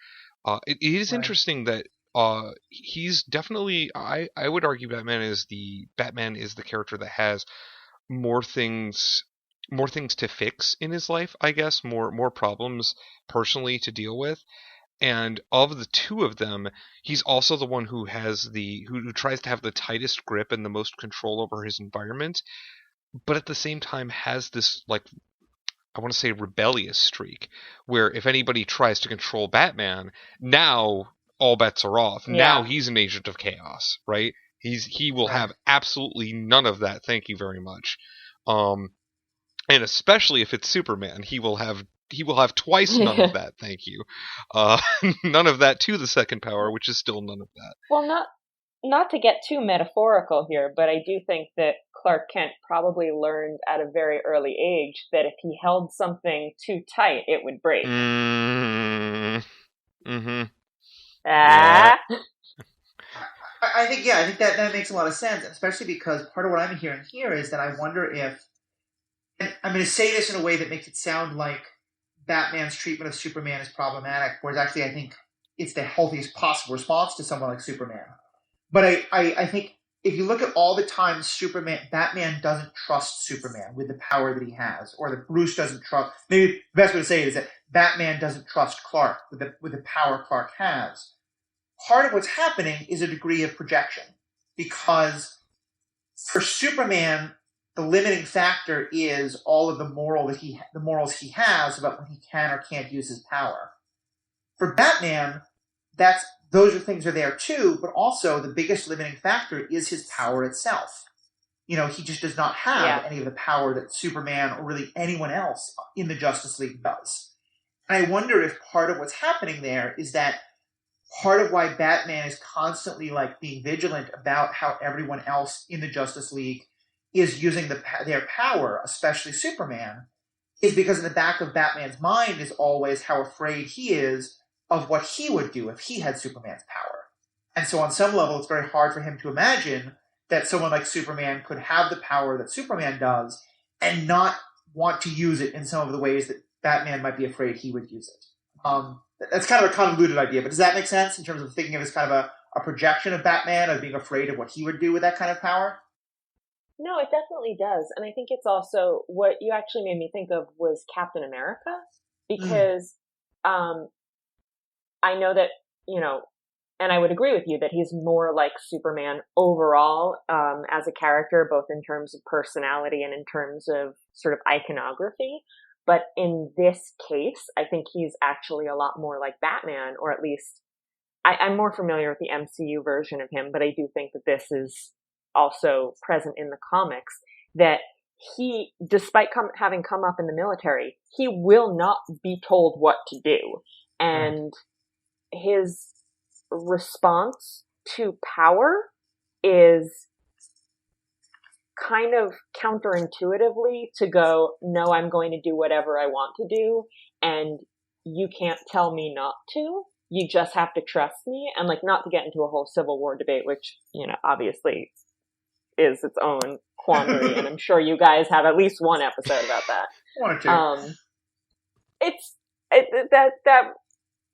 It is interesting that he's definitely I would argue Batman is the character that has more things to fix in his life, I guess, more problems personally to deal with. And of the two of them, he's also the one who has who tries to have the tightest grip and the most control over his environment, but at the same time has this, like, I want to say, rebellious streak where if anybody tries to control Batman, now all bets are off. Yeah. Now he's an agent of chaos, right? He will have absolutely none of that. Thank you very much. And especially if it's Superman, he will have twice none of that. Thank you. None of that to the second power, which is still none of that. Well, not to get too metaphorical here, but I do think that Clark Kent probably learned at a very early age that if he held something too tight, it would break. Mm-hmm. Yeah. I think that makes a lot of sense, especially because part of what I'm hearing here is that I wonder if, and I'm going to say this in a way that makes it sound like Batman's treatment of Superman is problematic, whereas actually I think it's the healthiest possible response to someone like Superman. But I think if you look at all the times Batman doesn't trust Superman with the power that he has, or that Bruce doesn't trust, maybe the best way to say it is that Batman doesn't trust Clark with the power Clark has. Part of what's happening is a degree of projection, because for Superman, the limiting factor is all of the morals he has about when he can or can't use his power. For Batman, those things are there too, but also the biggest limiting factor is his power itself. He just does not have any of the power that Superman or really anyone else in the Justice League does. And I wonder if part of what's happening there is that part of why Batman is constantly being vigilant about how everyone else in the Justice League is using their power, especially Superman, is because in the back of Batman's mind is always how afraid he is of what he would do if he had Superman's power. And so on some level, it's very hard for him to imagine that someone like Superman could have the power that Superman does and not want to use it in some of the ways that Batman might be afraid he would use it. That's kind of a convoluted idea, but does that make sense in terms of thinking of it as kind of a projection of Batman, of being afraid of what he would do with that kind of power? No, it definitely does. And I think it's also what you actually made me think of was Captain America, because I know that, and I would agree with you that he's more like Superman overall, as a character, both in terms of personality and in terms of sort of iconography. But in this case, I think he's actually a lot more like Batman, or at least I'm more familiar with the MCU version of him, but I do think that this is also present in the comics, that he, despite having come up in the military, he will not be told what to do. And his response to power is kind of counterintuitively to go, no, I'm going to do whatever I want to do, and you can't tell me not to. You just have to trust me. And like, not to get into a whole Civil War debate, which, you know, obviously is its own quandary, and I'm sure you guys have at least one episode about that. One or two.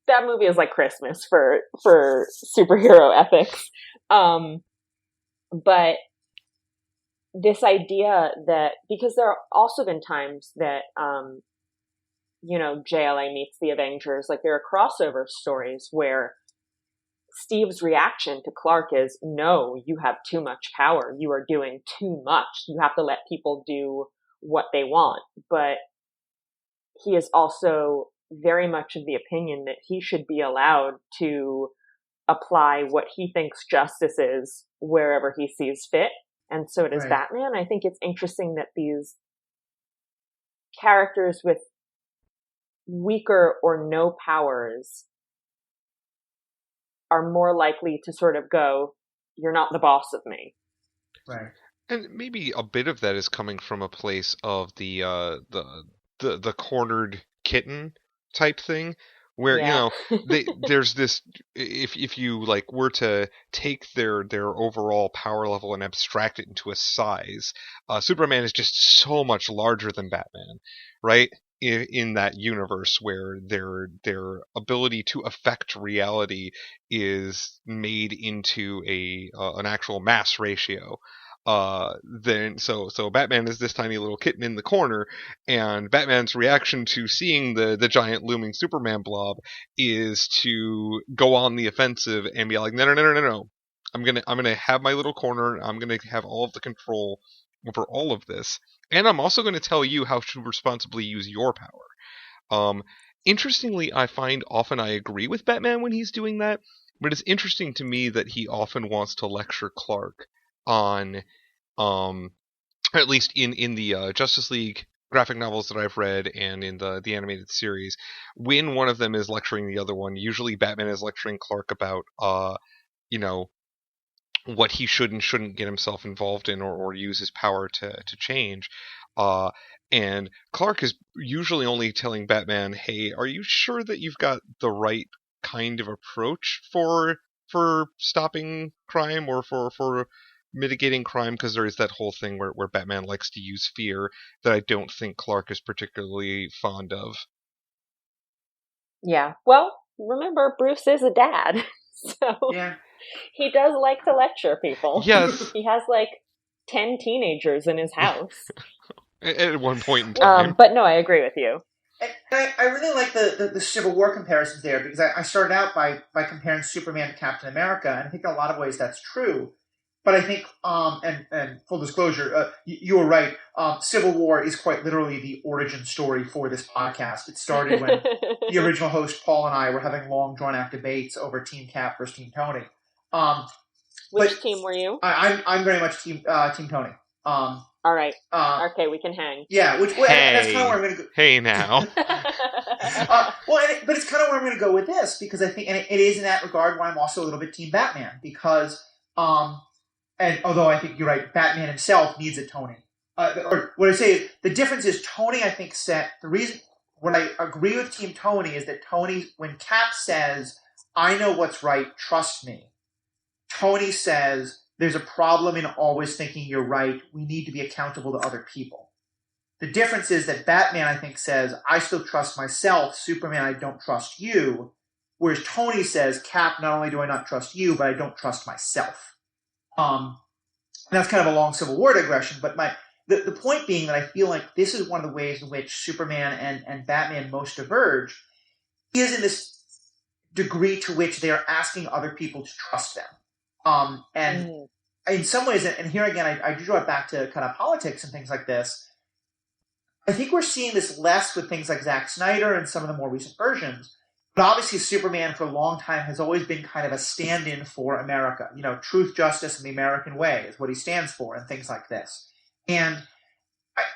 That movie is like Christmas for superhero ethics. But this idea that, because there have also been times that, you know, JLA meets the Avengers, like there are crossover stories where Steve's reaction to Clark is, no, you have too much power. You are doing too much. You have to let people do what they want. But he is also very much of the opinion that he should be allowed to apply what he thinks justice is wherever he sees fit. And so does Batman. I think it's interesting that these characters with weaker or no powers are more likely to sort of go, you're not the boss of me. Right. And maybe a bit of that is coming from a place of the cornered kitten type thing, where you know there's this, if you like were to take their overall power level and abstract it into a size, Superman is just so much larger than Batman, right? In that universe where their ability to affect reality is made into an actual mass ratio. Then so Batman is this tiny little kitten in the corner, and Batman's reaction to seeing the giant looming Superman blob is to go on the offensive and be like, no. I'm gonna have my little corner. I'm gonna have all of the control over all of this, and I'm also going to tell you how to responsibly use your power. Interestingly, I find often I agree with Batman when he's doing that, but it's interesting to me that he often wants to lecture Clark on, at least in the Justice League graphic novels that I've read and in the animated series, when one of them is lecturing the other one, usually Batman is lecturing Clark about, you know, what he should and shouldn't get himself involved in or use his power to change. And Clark is usually only telling Batman, hey, are you sure that you've got the right kind of approach for stopping crime or for mitigating crime? Because there is that whole thing where Batman likes to use fear that I don't think Clark is particularly fond of. Yeah. Well, remember, Bruce is a dad. So yeah. He does like to lecture people. Yes. He has like 10 teenagers in his house. At one point in time. But no, I agree with you. And I really like the Civil War comparisons there, because I started out by comparing Superman to Captain America, and I think in a lot of ways that's true. But I think, and full disclosure, you were right. Civil War is quite literally the origin story for this podcast. It started when the original host, Paul, and I were having long, drawn-out debates over Team Cap versus Team Tony. Which team were you? I'm very much Team Tony. All right. Okay, we can hang. Yeah, that's kind of where I'm going to go. Hey, now. But it's kind of where I'm going to go with this, because I think, and it is in that regard why I'm also a little bit Team Batman, because, and although I think you're right, Batman himself needs a Tony. Or what I say is, the difference is Tony, I think, when I agree with Team Tony is that Tony, when Cap says, I know what's right, trust me, Tony says, there's a problem in always thinking you're right. We need to be accountable to other people. The difference is that Batman, I think, says, I still trust myself. Superman, I don't trust you. Whereas Tony says, Cap, not only do I not trust you, but I don't trust myself. And that's kind of a long Civil War digression, but the point being that I feel like this is one of the ways in which Superman and Batman most diverge, is in this degree to which they are asking other people to trust them. And in some ways, and here again, I draw it back to kind of politics and things like this. I think we're seeing this less with things like Zack Snyder and some of the more recent versions. But obviously, Superman for a long time has always been kind of a stand-in for America. You know, truth, justice, and the American way is what he stands for, and things like this. And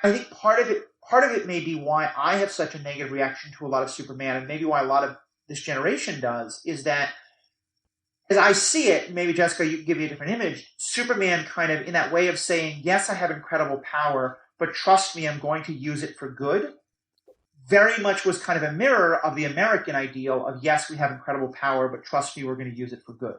I think part of it may be why I have such a negative reaction to a lot of Superman, and maybe why a lot of this generation does, is that as I see it, maybe Jessica, you can give me a different image, Superman kind of in that way of saying, yes, I have incredible power, but trust me, I'm going to use it for good, very much was kind of a mirror of the American ideal of, yes, we have incredible power, but trust me, we're going to use it for good.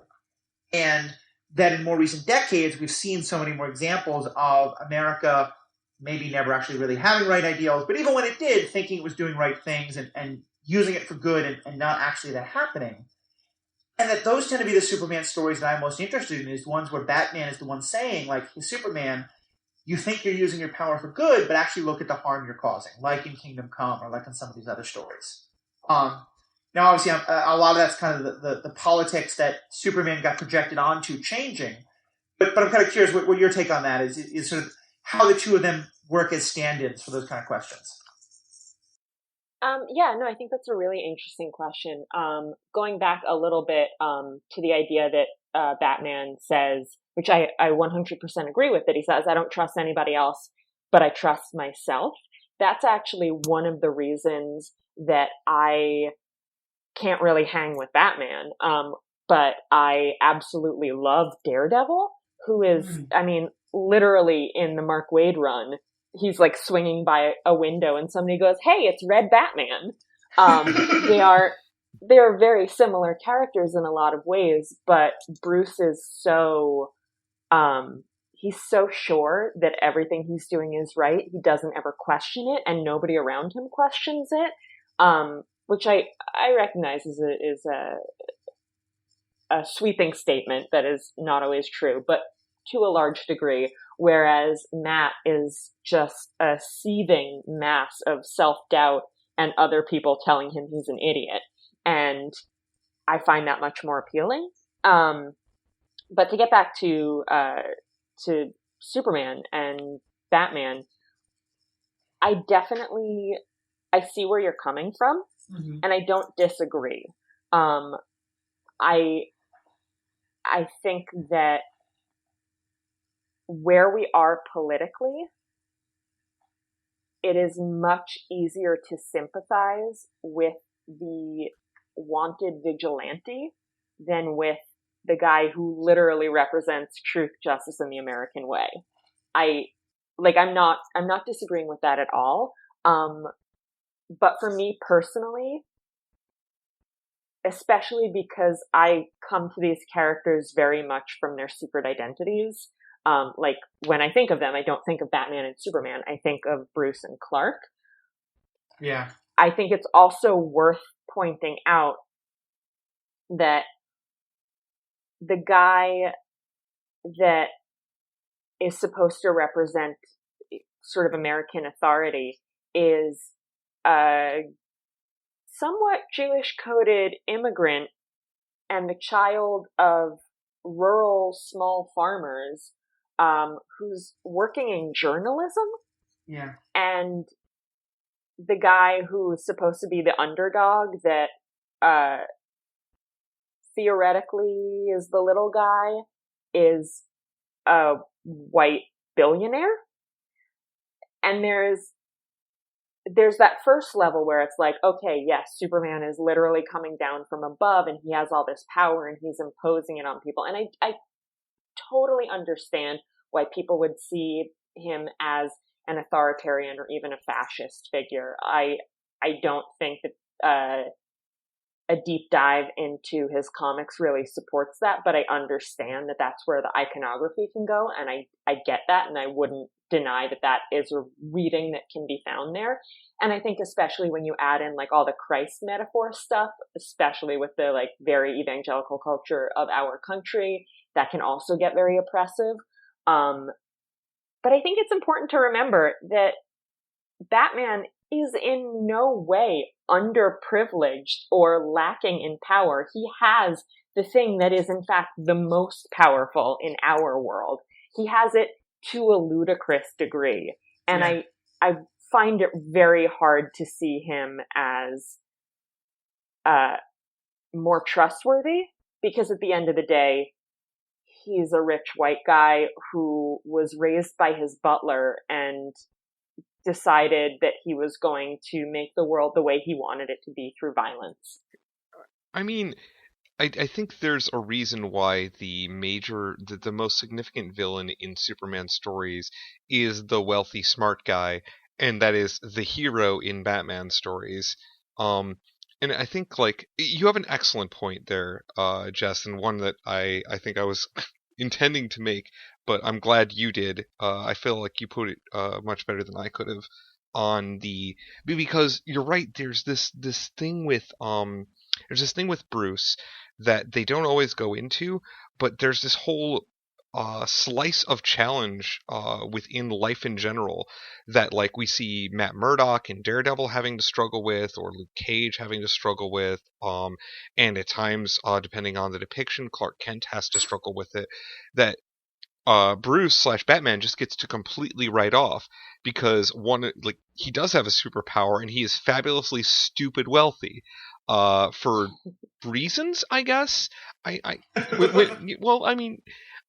And that in more recent decades, we've seen so many more examples of America maybe never actually really having right ideals, but even when it did, thinking it was doing right things and using it for good and not actually that happening. And that those tend to be the Superman stories that I'm most interested in, is ones where Batman is the one saying, like, hey, Superman, you think you're using your power for good, but actually look at the harm you're causing, like in Kingdom Come or like in some of these other stories. Now, obviously, a lot of that's kind of the politics that Superman got projected onto changing. But I'm kind of curious what your take on that is sort of how the two of them work as stand-ins for those kind of questions. Yeah, no, I think that's a really interesting question. Going back a little bit to the idea that Batman says, which I 100% agree with, that he says, I don't trust anybody else, but I trust myself. That's actually one of the reasons that I can't really hang with Batman. But I absolutely love Daredevil, who is, I mean, literally in the Mark Waid run, he's like swinging by a window and somebody goes, hey, it's Red Batman. They're very similar characters in a lot of ways, but Bruce is so, he's so sure that everything he's doing is right. He doesn't ever question it, and nobody around him questions it. Which I recognize is a sweeping statement that is not always true, but to a large degree, whereas Matt is just a seething mass of self-doubt and other people telling him he's an idiot. And I find that much more appealing. But to get back to Superman and Batman, I see where you're coming from, and I don't disagree. I think that where we are politically, it is much easier to sympathize with the wanted vigilante than with the guy who literally represents truth, justice, and the American way. I'm not disagreeing with that at all. But for me personally, especially because I come to these characters very much from their secret identities. Like when I think of them, I don't think of Batman and Superman. I think of Bruce and Clark. Yeah. I think it's also worth pointing out that the guy that is supposed to represent sort of American authority is a somewhat Jewish-coded immigrant and the child of rural small farmers who's working in journalism. Yeah. And the guy who's supposed to be the underdog that theoretically is the little guy is a white billionaire. And there's that first level where it's like, okay, yes, Superman is literally coming down from above and he has all this power and he's imposing it on people. And I totally understand why people would see him as an authoritarian or even a fascist figure. I don't think that a deep dive into his comics really supports that, but I understand that that's where the iconography can go, and I get that, and I wouldn't deny that that is a reading that can be found there. And I think especially when you add in like all the Christ metaphor stuff, especially with the like very evangelical culture of our country, that can also get very oppressive. But I think it's important to remember that Batman is in no way underprivileged or lacking in power. He has the thing that is in fact the most powerful in our world. He has it to a ludicrous degree. And I find it very hard to see him as more trustworthy, because at the end of the day, he's a rich white guy who was raised by his butler and decided that he was going to make the world the way he wanted it to be through violence. I mean, I think there's a reason why the most significant villain in Superman stories is the wealthy, smart guy, and that is the hero in Batman stories. And I think, like, you have an excellent point there, Jess, and one that I think I was intending to make, but I'm glad you did. I feel like you put it much better than I could have because you're right. There's this thing with Bruce that they don't always go into, but there's this whole slice of challenge within life in general that, like, we see Matt Murdock and Daredevil having to struggle with, or Luke Cage having to struggle with, and at times, depending on the depiction, Clark Kent has to struggle with it, that Bruce/Batman just gets to completely write off, because he does have a superpower and he is fabulously stupid wealthy, for reasons, I guess. Well, I mean,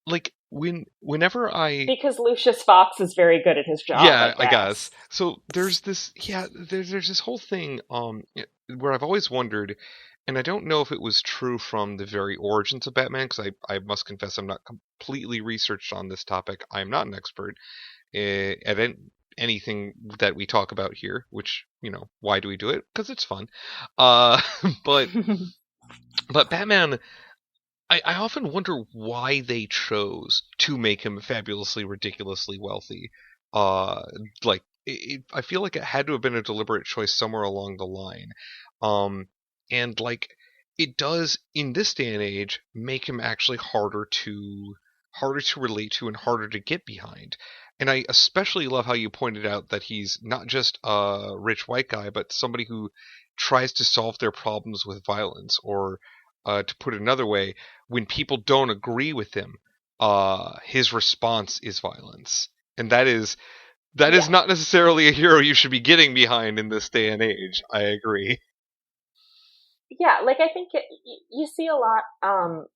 like, whenever I... Because Lucius Fox is very good at his job, Yeah, I guess. So there's this whole thing where I've always wondered, and I don't know if it was true from the very origins of Batman, because I must confess I'm not completely researched on this topic. I'm not an expert at anything that we talk about here, which, why do we do it? Because it's fun. But Batman... I often wonder why they chose to make him fabulously, ridiculously wealthy. I feel like it had to have been a deliberate choice somewhere along the line. And, like, it does, in this day and age, make him actually harder to relate to and harder to get behind. And I especially love how you pointed out that he's not just a rich white guy, but somebody who tries to solve their problems with violence, or to put it another way, when people don't agree with him, his response is violence. And that is not necessarily a hero you should be getting behind in this day and age. I agree. Yeah, like, I think you see a lot,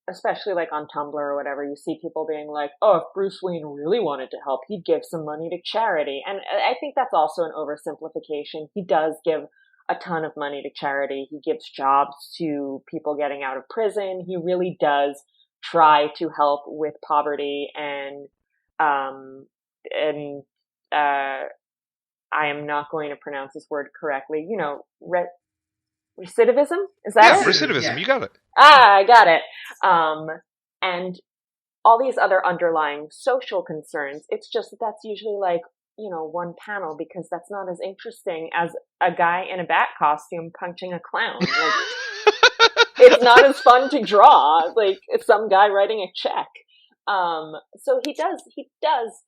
especially like on Tumblr or whatever, you see people being like, oh, if Bruce Wayne really wanted to help, he'd give some money to charity. And I think that's also an oversimplification. He does give a ton of money to charity. He gives jobs to people getting out of prison. He really does try to help with poverty and I am not going to pronounce this word correctly. Recidivism? Is that it? Recidivism, yeah. You got it. I got it. And all these other underlying social concerns. It's just that's usually like, one panel, because that's not as interesting as a guy in a bat costume punching a clown. Like, it's not as fun to draw. Like, it's some guy writing a check. So he does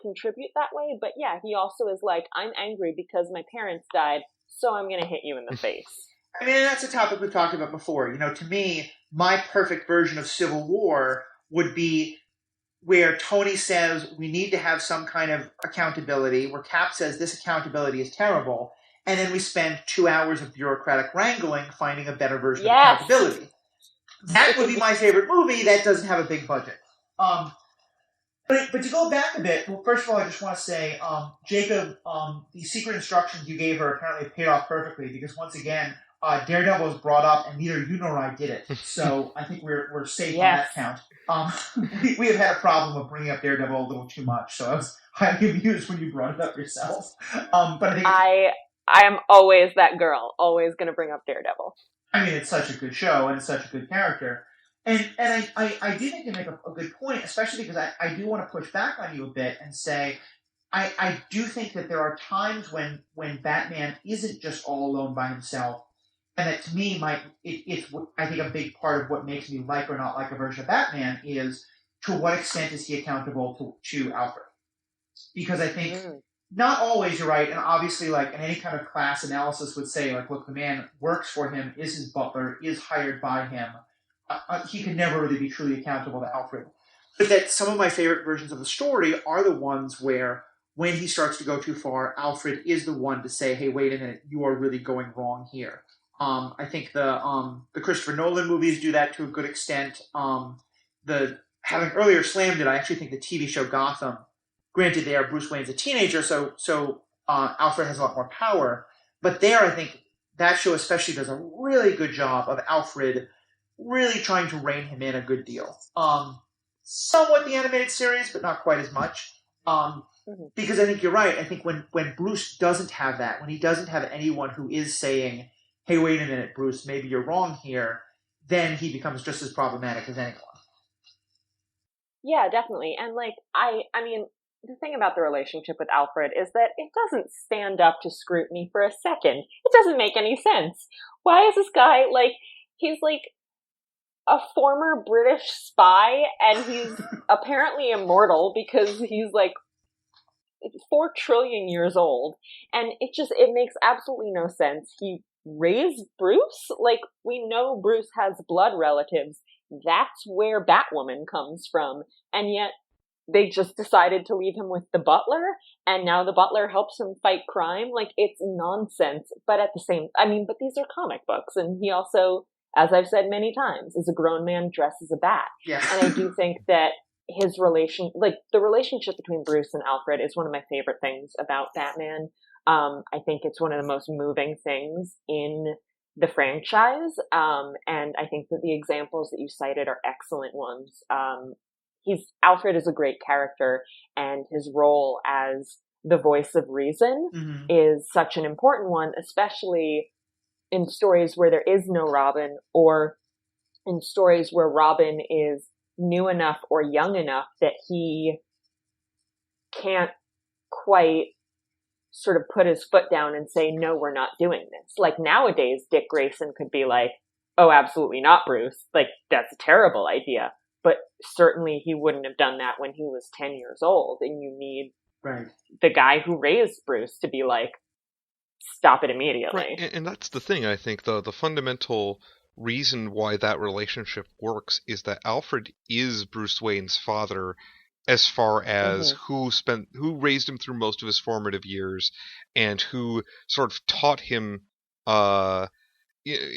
contribute that way, but yeah, he also is like, I'm angry because my parents died, so I'm gonna hit you in the face. I mean, that's a topic we've talked about before. To me, my perfect version of Civil War would be where Tony says we need to have some kind of accountability, where Cap says this accountability is terrible, and then we spend 2 hours of bureaucratic wrangling finding a better version of accountability. That would be my favorite movie that doesn't have a big budget. But to go back a bit, well, first of all, I just want to say, Jacob, the secret instructions you gave her apparently paid off perfectly, because once again, Daredevil was brought up, and neither you nor I did it. So I think we're safe on that count. We have had a problem of bringing up Daredevil a little too much, so I was highly amused when you brought it up yourself. But I think I am always that girl, always going to bring up Daredevil. I mean, it's such a good show, and it's such a good character. And I do think you make a good point, especially because I do want to push back on you a bit and say, I do think that there are times when Batman isn't just all alone by himself. And that, to me, it's I think a big part of what makes me like or not like a version of Batman is, to what extent is he accountable to Alfred? Because I think not always, you're right, and obviously, like, in any kind of class analysis would say, like, look, the man works for him, is his butler, is hired by him. He could never really be truly accountable to Alfred. But that some of my favorite versions of the story are the ones where, when he starts to go too far, Alfred is the one to say, "Hey, wait a minute, you are really going wrong here." I think the Christopher Nolan movies do that to a good extent. The having earlier slammed it, I actually think the TV show Gotham. Granted, there Bruce Wayne's a teenager, so Alfred has a lot more power. But there, I think that show especially does a really good job of Alfred really trying to rein him in a good deal. Somewhat the animated series, but not quite as much. Because I think you're right. I think when Bruce doesn't have that, when he doesn't have anyone who is saying, "Hey, wait a minute, Bruce, maybe you're wrong here," then he becomes just as problematic as anyone. Yeah, definitely. And like, I mean, the thing about the relationship with Alfred is that it doesn't stand up to scrutiny for a second. It doesn't make any sense. Why is this guy like, he's like a former British spy and he's apparently immortal because he's like 4 trillion years old. And it makes absolutely no sense. He raised Bruce? Like, we know Bruce has blood relatives. That's where Batwoman comes from. And yet, they just decided to leave him with the butler, and now the butler helps him fight crime. Like, it's nonsense. But at the same, I mean, but these are comic books, and he also, as I've said many times, is a grown man dressed as a bat. Yeah. And I do think that the relationship between Bruce and Alfred is one of my favorite things about Batman. I think it's one of the most moving things in the franchise. And I think that the examples that you cited are excellent ones. Alfred is a great character, and his role as the voice of reason is such an important one, especially in stories where there is no Robin, or in stories where Robin is new enough or young enough that he can't quite sort of put his foot down and say, "No, we're not doing this." Like, nowadays, Dick Grayson could be like, "Oh, absolutely not, Bruce. Like, that's a terrible idea." But certainly he wouldn't have done that when he was 10 years old. And you need the guy who raised Bruce to be like, "Stop it immediately." Right. And that's the thing, I think, the fundamental reason why that relationship works is that Alfred is Bruce Wayne's father, as far as who raised him through most of his formative years, and who sort of taught him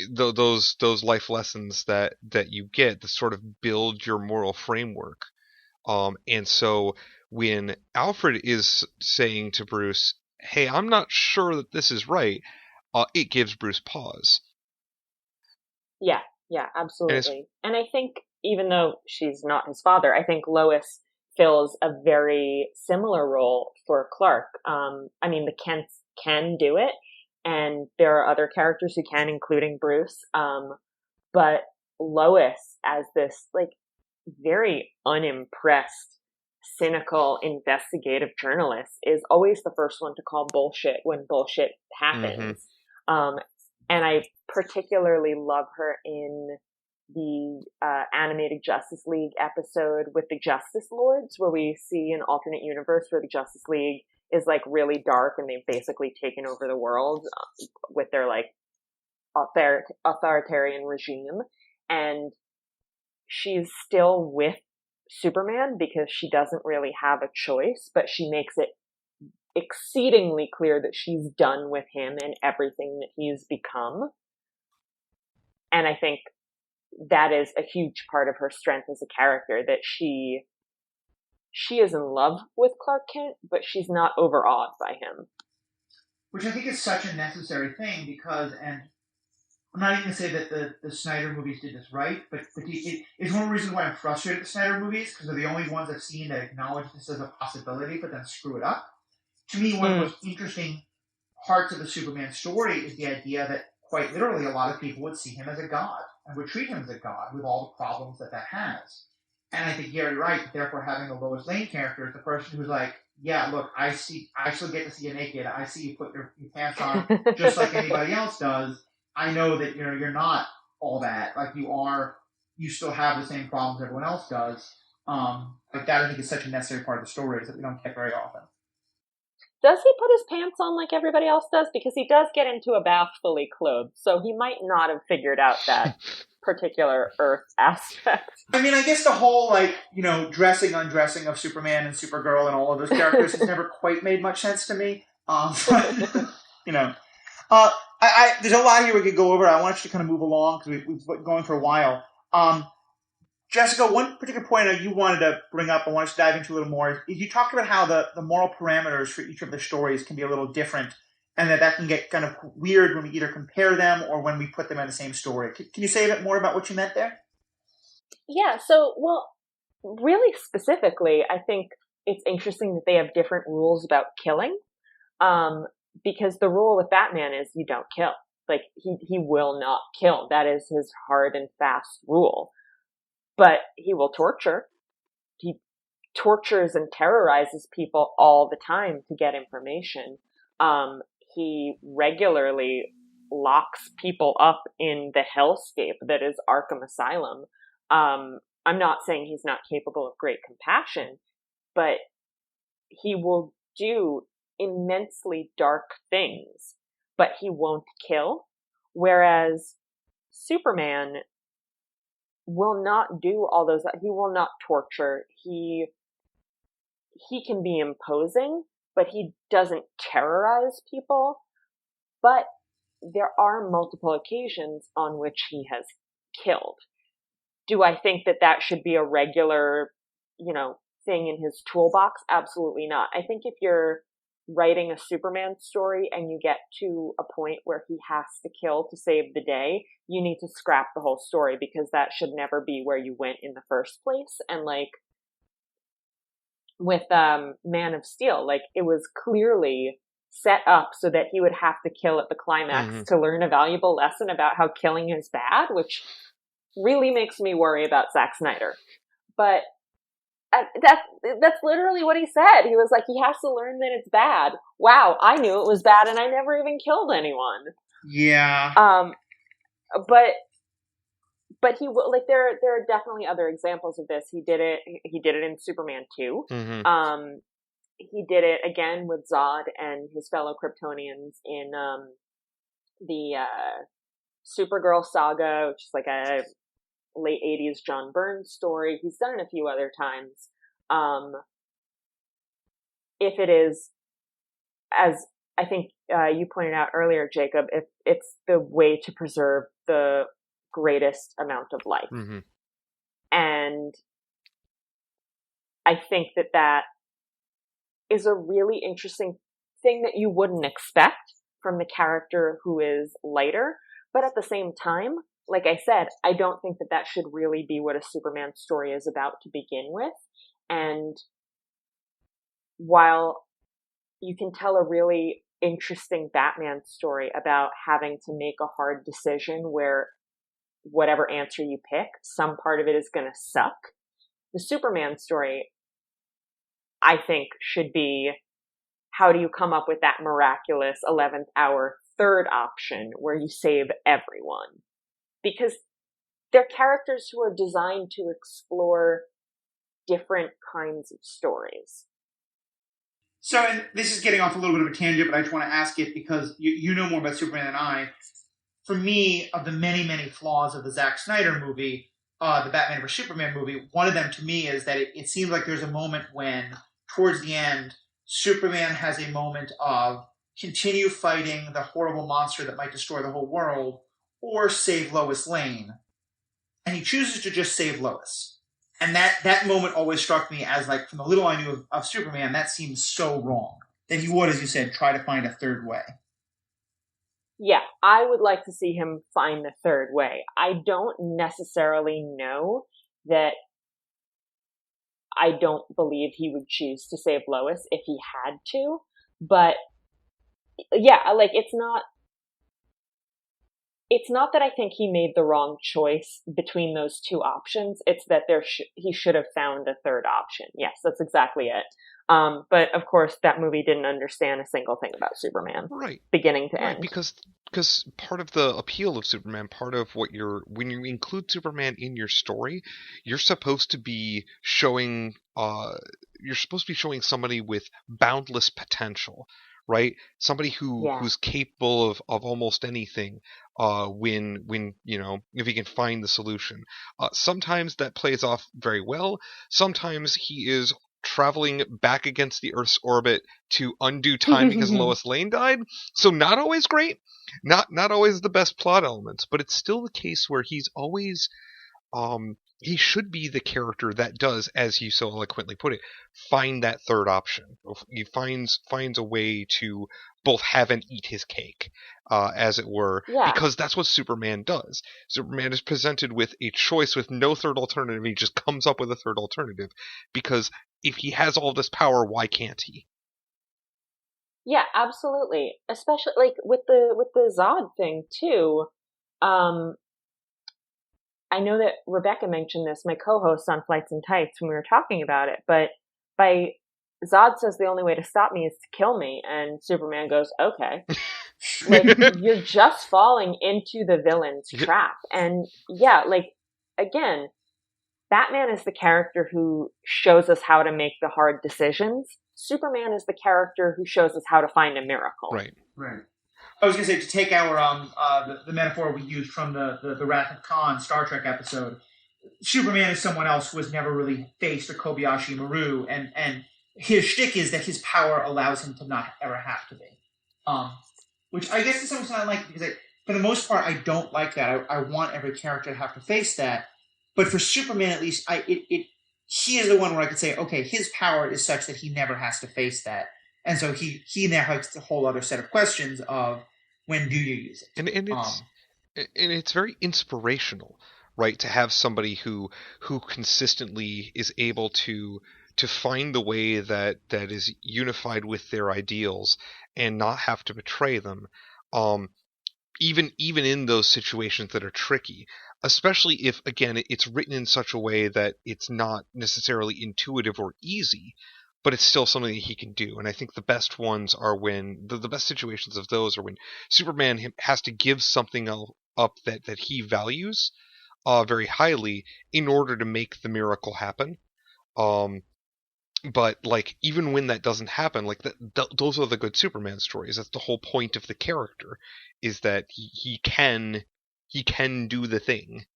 those life lessons that you get that sort of build your moral framework. And so when Alfred is saying to Bruce, "Hey, I'm not sure that this is right," it gives Bruce pause. Yeah, absolutely. And I think even though she's not his father, I think Lois fills a very similar role for Clark. I mean, the Kents can do it, and there are other characters who can, including Bruce. But Lois, as this like very unimpressed, cynical, investigative journalist, is always the first one to call bullshit when bullshit happens. And I particularly love her in the animated Justice League episode with the Justice Lords, where we see an alternate universe where the Justice League is like really dark and they've basically taken over the world with their like authoritarian regime. And she's still with Superman because she doesn't really have a choice, but she makes it exceedingly clear that she's done with him and everything that he's become. And I think that is a huge part of her strength as a character, that she is in love with Clark Kent, but she's not overawed by him. Which I think is such a necessary thing because, and I'm not even going to say that the Snyder movies did this right, but it's one reason why I'm frustrated with the Snyder movies, because they're the only ones I've seen that acknowledge this as a possibility, but then screw it up. To me, one of the most interesting parts of the Superman story is the idea that, quite literally, a lot of people would see him as a god and would treat him as a god with all the problems that has. And I think you're right, therefore having the Lois Lane character is the person who's like, "Yeah, look, I still get to see you naked. I see you put your pants on just like anybody else does. I know that you're not all that. Like, you still have the same problems everyone else does." Like that, I think, is such a necessary part of the story that we don't get very often. Does he put his pants on like everybody else does? Because he does get into a bath fully clothed, so he might not have figured out that particular Earth aspect. I mean, I guess the whole, like, dressing, undressing of Superman and Supergirl and all of those characters has never quite made much sense to me. But, there's a lot here we could go over. I want you to kind of move along because we've been going for a while. Jessica, one particular point that you wanted to bring up, I wanted to dive into a little more. You talked about how the moral parameters for each of the stories can be a little different, and that can get kind of weird when we either compare them or when we put them in the same story. Can you say a bit more about what you meant there? Yeah, so, really specifically, I think it's interesting that they have different rules about killing, because the rule with Batman is you don't kill. Like, he will not kill. That is his hard and fast rule. But he will torture. He tortures and terrorizes people all the time to get information. He regularly locks people up in the hellscape that is Arkham Asylum. I'm not saying he's not capable of great compassion, but he will do immensely dark things, but he won't kill. Whereas Superman will not do all those. He will not torture. He can be imposing, but he doesn't terrorize people. But there are multiple occasions on which he has killed. Do I think that should be a regular, thing in his toolbox? Absolutely not. I think if you're writing a Superman story and you get to a point where he has to kill to save the day, you need to scrap the whole story, because that should never be where you went in the first place. And like with Man of Steel, like it was clearly set up so that he would have to kill at the climax to learn a valuable lesson about how killing is bad, which really makes me worry about Zack Snyder. But that's literally what he said. He was like, he has to learn that it's bad. Wow, I knew it was bad and I never even killed anyone. Yeah. But he will, like, there are definitely other examples of this. He did it in Superman 2. Mm-hmm. He did it again with Zod and his fellow Kryptonians in the Supergirl saga, which is like a late 80s John Byrne story. He's done it a few other times. If it is, as I think you pointed out earlier, Jacob, if it's the way to preserve the greatest amount of life. Mm-hmm. And I think that is a really interesting thing that you wouldn't expect from the character who is lighter. But at the same time, like I said, I don't think that should really be what a Superman story is about to begin with. And while you can tell a really interesting Batman story about having to make a hard decision where whatever answer you pick, some part of it is going to suck, the Superman story, I think, should be, how do you come up with that miraculous 11th hour third option where you save everyone? Because they're characters who are designed to explore different kinds of stories. So, and this is getting off a little bit of a tangent, but I just want to ask it because you know more about Superman than I. For me, of the many, many flaws of the Zack Snyder movie, the Batman vs. Superman movie, one of them to me is that it seems like there's a moment when, towards the end, Superman has a moment of continue fighting the horrible monster that might destroy the whole world, or save Lois Lane. And he chooses to just save Lois. And that moment always struck me as, like, from the little I knew of Superman, that seems so wrong. That he would, as you said, try to find a third way. Yeah, I would like to see him find the third way. I don't necessarily know that I don't believe he would choose to save Lois if he had to. But, yeah, like, it's not that I think he made the wrong choice between those two options. It's that he should have found a third option. Yes, that's exactly it. But of course, that movie didn't understand a single thing about Superman, right, beginning to end. Because part of the appeal of Superman, part of what when you include Superman in your story, you're supposed to be showing you're supposed to be showing somebody with boundless potential, right? Somebody who's capable of almost anything. When if he can find the solution. Sometimes that plays off very well. Sometimes he is traveling back against the Earth's orbit to undo time because Lois Lane died. So not always great. Not always the best plot elements, but it's still the case where he's always he should be the character that does, as you so eloquently put it, find that third option. He finds a way to both have and eat his cake, as it were, because that's what Superman does. Superman is presented with a choice with no third alternative. He just comes up with a third alternative, because if he has all this power, why can't he? Yeah, absolutely. Especially like with the Zod thing too. I know that Rebecca mentioned this, my co-host on Flights and Tights, when we were talking about it, but Zod says the only way to stop me is to kill me, and Superman goes, okay. Like, you're just falling into the villain's trap. And yeah, like, again, Batman is the character who shows us how to make the hard decisions. Superman is the character who shows us how to find a miracle. Right. I was going to say, to take our the metaphor we used from the Wrath of Khan Star Trek episode, Superman is someone else who has never really faced a Kobayashi Maru, and his shtick is that his power allows him to not ever have to be. Which I guess to some extent I like, because for the most part I don't like that. I want every character to have to face that. But for Superman, at least, he is the one where I could say, okay, his power is such that he never has to face that. And so he now has a whole other set of questions of, when do you use it? And it's very inspirational, right? To have somebody who consistently is able to find the way that is unified with their ideals and not have to betray them, even in those situations that are tricky. Especially if, again, it's written in such a way that it's not necessarily intuitive or easy, but it's still something that he can do. And I think the best ones are when the best situations of those are when Superman has to give something up that he values very highly in order to make the miracle happen. But like, even when that doesn't happen, like those are the good Superman stories. That's the whole point of the character, is that he can do the thing.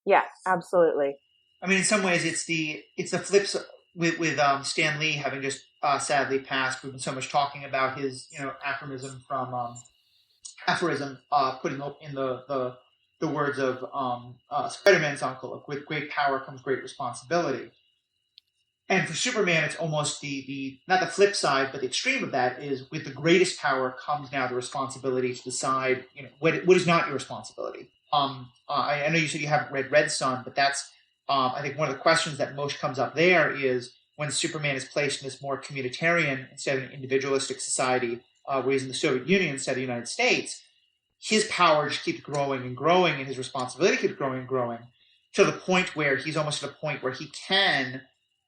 Yeah, absolutely. I mean, in some ways, it's the flips with Stan Lee having just sadly passed. We've been so much talking about his aphorism putting up in the words of Spider-Man's uncle: "With great power comes great responsibility." And for Superman, it's almost the not the flip side, but the extreme of that is, with the greatest power comes now the responsibility to decide what is not your responsibility. I know you said you haven't read Red Son, but that's I think one of the questions that most comes up there is when Superman is placed in this more communitarian instead of an individualistic society, where he's in the Soviet Union instead of the United States, his power just keeps growing and growing, and his responsibility keeps growing and growing, to the point where he's almost at a point where he can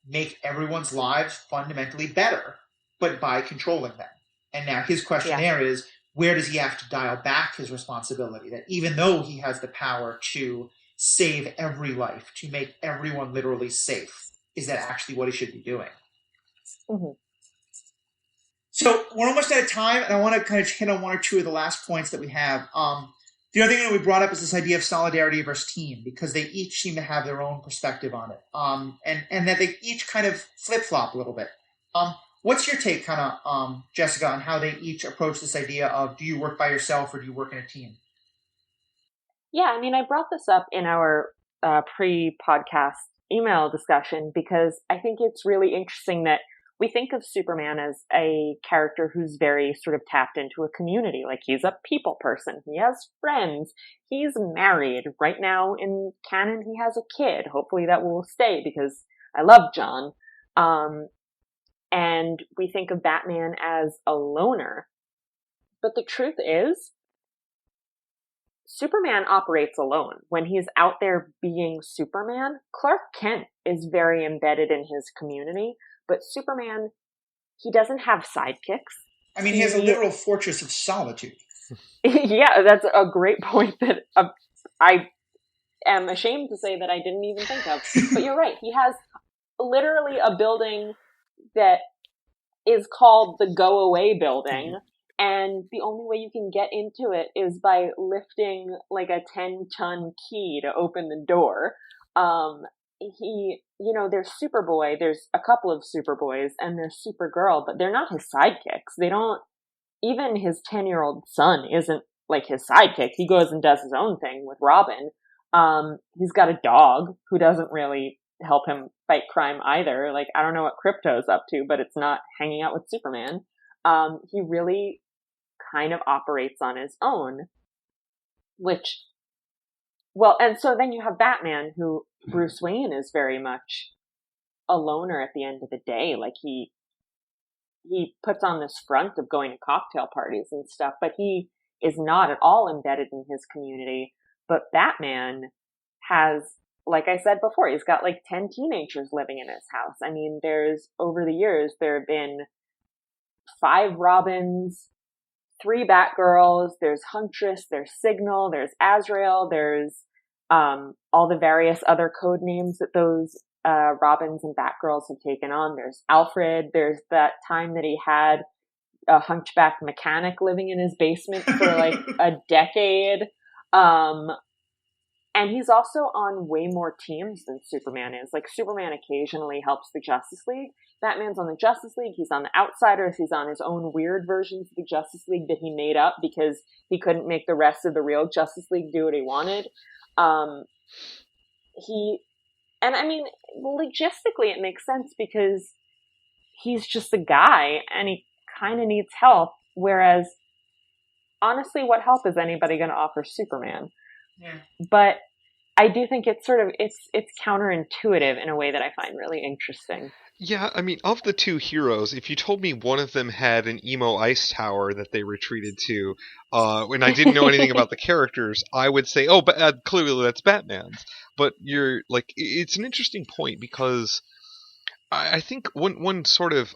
make everyone's lives fundamentally better, but by controlling them. And now his question there is, where does he have to dial back his responsibility? That even though he has the power to save every life, to make everyone literally safe, is that actually what he should be doing? Mm-hmm. So we're almost out of time, and I want to kind of hit on one or two of the last points that we have. The other thing that we brought up is this idea of solidarity versus team, because they each seem to have their own perspective on it, and that they each kind of flip-flop a little bit. What's your take, kind of, Jessica, on how they each approach this idea of, do you work by yourself or do you work in a team? Yeah, I mean, I brought this up in our pre-podcast email discussion because I think it's really interesting that we think of Superman as a character who's very sort of tapped into a community. Like, he's a people person. He has friends. He's married. Right now in canon, he has a kid. Hopefully that will stay because I love John. And we think of Batman as a loner. But the truth is, Superman operates alone. When he's out there being Superman, Clark Kent is very embedded in his community. But Superman, he doesn't have sidekicks. I mean, he has a literal fortress of solitude. Yeah, that's a great point that I am ashamed to say that I didn't even think of. But you're right. He has literally a building that is called the Go Away Building, and the only way you can get into it is by lifting like a 10-ton key to open the door. There's Superboy, there's a couple of Superboys, and there's Supergirl, but they're not his sidekicks. They don't, even his 10-year-old son isn't like his sidekick. He goes and does his own thing with Robin. He's got a dog who doesn't really help him fight crime either. Like, I don't know what Krypto's up to, but it's not hanging out with Superman. He really kind of operates on his own, and so then you have Batman, who Bruce Wayne is very much a loner at the end of the day. Like, he puts on this front of going to cocktail parties and stuff, but he is not at all embedded in his community. But Batman has, like I said before, he's got like 10 teenagers living in his house. I mean, over the years, there have been 5 Robins, 3 Batgirls, there's Huntress, there's Signal, there's Azrael, there's all the various other code names that those Robins and Batgirls have taken on. There's Alfred, there's that time that he had a hunchback mechanic living in his basement for like a decade. And he's also on way more teams than Superman is. Like, Superman occasionally helps the Justice League. Batman's on the Justice League. He's on the Outsiders. He's on his own weird versions of the Justice League that he made up because he couldn't make the rest of the real Justice League do what he wanted. Logistically it makes sense because he's just a guy and he kind of needs help. Whereas, honestly, what help is anybody going to offer Superman? Yeah. But I do think it's it's counterintuitive in a way that I find really interesting. Yeah, I mean, of the 2 heroes, if you told me one of them had an emo ice tower that they retreated to, when I didn't know anything about the characters, I would say, oh, but clearly that's Batman's. But you're like, it's an interesting point because I think one sort of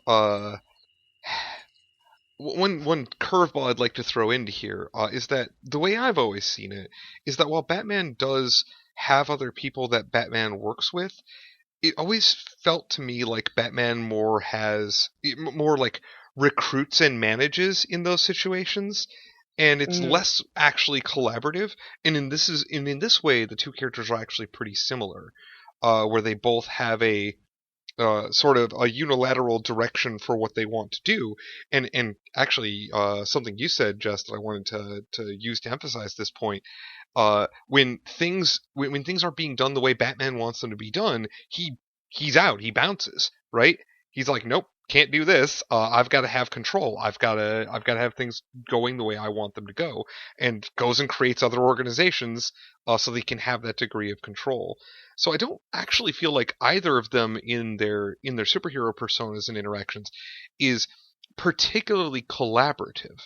one curveball I'd like to throw into here is that the way I've always seen it is that while Batman does have other people that Batman works with, it always felt to me like Batman more like recruits and manages in those situations, and it's less actually collaborative. And in this way, the 2 characters are actually pretty similar, where they both have a sort of a unilateral direction for what they want to do. And actually, something you said, Jess, that I wanted to use to emphasize this point. When things are being done the way Batman wants them to be done, he's out. He bounces, right? He's like, nope, can't do this. I've got to have control. I've got to have things going the way I want them to go, and goes and creates other organizations so they can have that degree of control. So I don't actually feel like either of them in their superhero personas and interactions is particularly collaborative.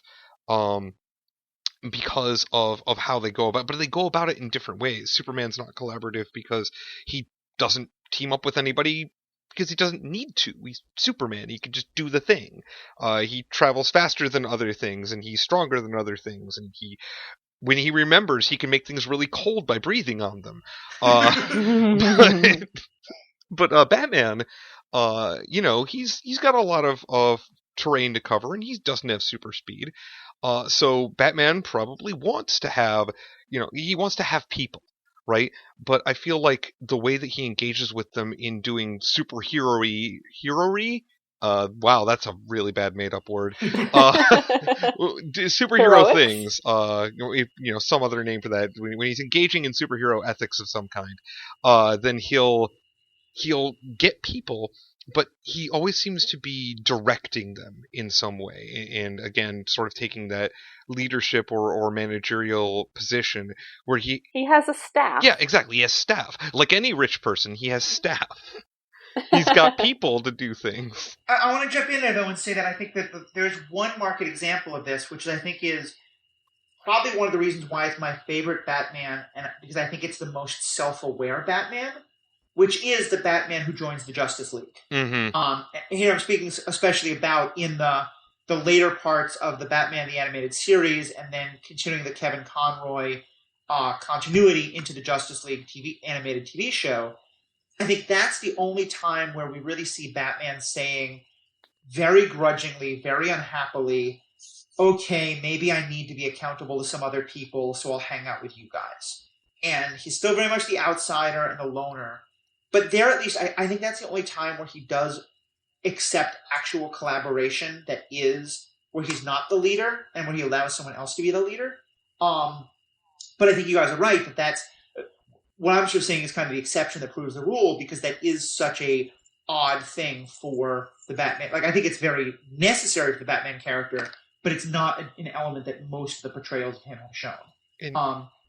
Because of how they go about it. But they go about it in different ways. Superman's not collaborative because he doesn't team up with anybody because he doesn't need to. He's Superman. He can just do the thing. He travels faster than other things, and he's stronger than other things, and when he remembers, he can make things really cold by breathing on them. But Batman, he's got a lot of terrain to cover, and he doesn't have super speed. So Batman probably wants to have, he wants to have people, right? But I feel like the way that he engages with them in doing superhero-y, wow, that's a really bad made-up word. Superhero things, some other name for that. When he's engaging in superhero ethics of some kind, then he'll get people, but he always seems to be directing them in some way, and again, sort of taking that leadership or managerial position where he has a staff. Yeah, exactly. He has staff. Like any rich person, he has staff. He's got people to do things. I want to jump in there, though, and say that I think that there's one market example of this, which I think is probably one of the reasons why it's my favorite Batman, and because I think it's the most self-aware Batman, which is the Batman who joins the Justice League. Mm-hmm. Here I'm speaking especially about in the later parts of the Batman the Animated Series, and then continuing the Kevin Conroy continuity into the Justice League animated TV show. I think that's the only time where we really see Batman saying very grudgingly, very unhappily, okay, maybe I need to be accountable to some other people, so I'll hang out with you guys. And he's still very much the outsider and the loner. But there, at least, I think that's the only time where he does accept actual collaboration that is where he's not the leader and when he allows someone else to be the leader. But I think you guys are right that that's what I'm just saying is kind of the exception that proves the rule, because that is such a odd thing for the Batman. Like, I think it's very necessary for the Batman character, but it's not an element that most of the portrayals of him have shown.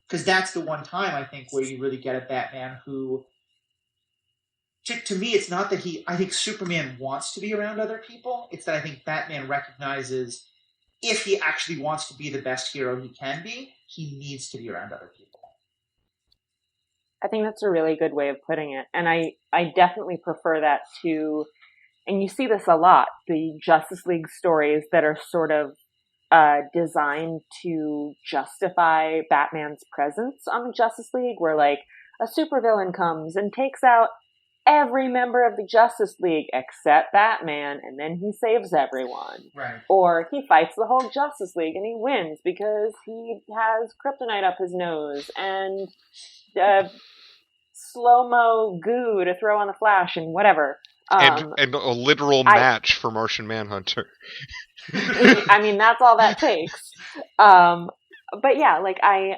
Because that's the one time, I think, where you really get a Batman who, to me, it's not that I think Superman wants to be around other people. It's that I think Batman recognizes if he actually wants to be the best hero he can be, he needs to be around other people. I think that's a really good way of putting it. And I definitely prefer that to, and you see this a lot, the Justice League stories that are sort of designed to justify Batman's presence on the Justice League, where like a supervillain comes and takes out every member of the Justice League except Batman, and then he saves everyone. Right. Or he fights the whole Justice League and he wins because he has kryptonite up his nose and slow-mo goo to throw on the Flash and whatever. And a literal match for Martian Manhunter. I mean, that's all that takes. But yeah, like I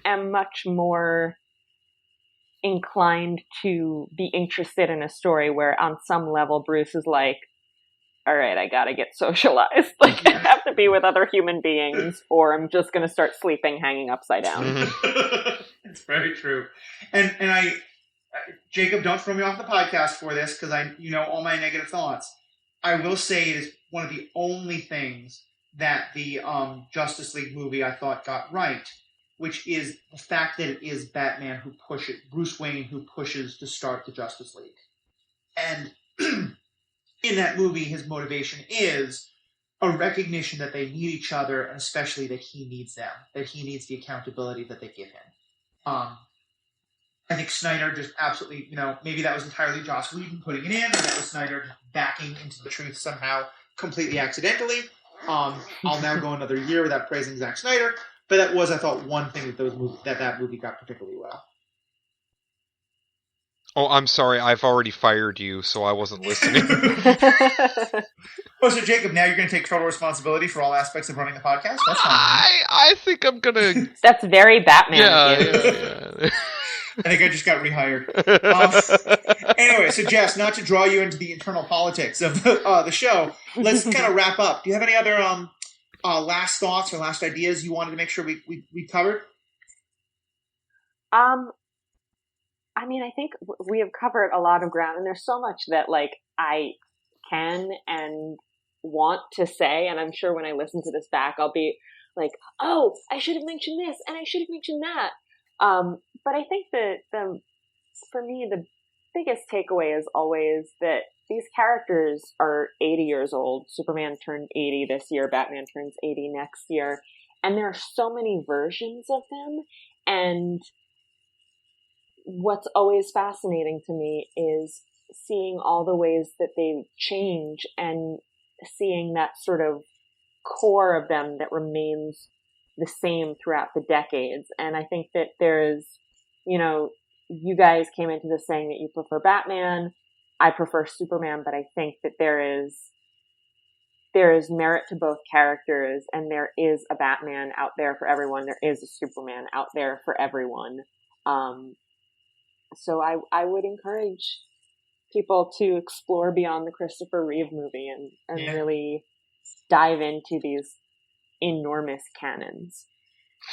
am much more inclined to be interested in a story where on some level Bruce is like, all right, I gotta get socialized. Like, I have to be with other human beings or I'm just gonna start sleeping hanging upside down. It's very true. And I Jacob, don't throw me off the podcast for this, because all my negative thoughts. I will say it is one of the only things that the Justice League movie I thought got right, which is the fact that it is Batman Bruce Wayne who pushes to start the Justice League. And in that movie, his motivation is a recognition that they need each other, and especially that he needs them, that he needs the accountability that they give him. I think Snyder just absolutely, maybe that was entirely Joss Whedon putting it in, and that was Snyder just backing into the truth somehow completely accidentally. I'll now go another year without praising Zack Snyder, but that was, I thought, one thing that movie got particularly well. Oh, I'm sorry, I've already fired you, so I wasn't listening. So Jacob, now you're going to take total responsibility for all aspects of running the podcast? That's fine. I think I'm going to... That's very Batman of you. Yeah. I think I just got rehired. Anyway, so Jess, not to draw you into the internal politics of the show, let's kind of wrap up. Do you have any other last thoughts or last ideas you wanted to make sure we covered? I mean, I think we have covered a lot of ground, and there's so much that like I can and want to say, and I'm sure when I listen to this back, I'll be like, oh, I should have mentioned this, and I should have mentioned that. But I think that for me, the biggest takeaway is always that these characters are 80 years old. Superman turned 80 this year. Batman turns 80 next year. And there are so many versions of them. And what's always fascinating to me is seeing all the ways that they change and seeing that sort of core of them that remains the same throughout the decades. And I think that there's, you guys came into this saying that you prefer Batman. I prefer Superman, but I think that there is merit to both characters, and there is a Batman out there for everyone. There is a Superman out there for everyone. So I would encourage people to explore beyond the Christopher Reeve movie and really dive into these enormous canons.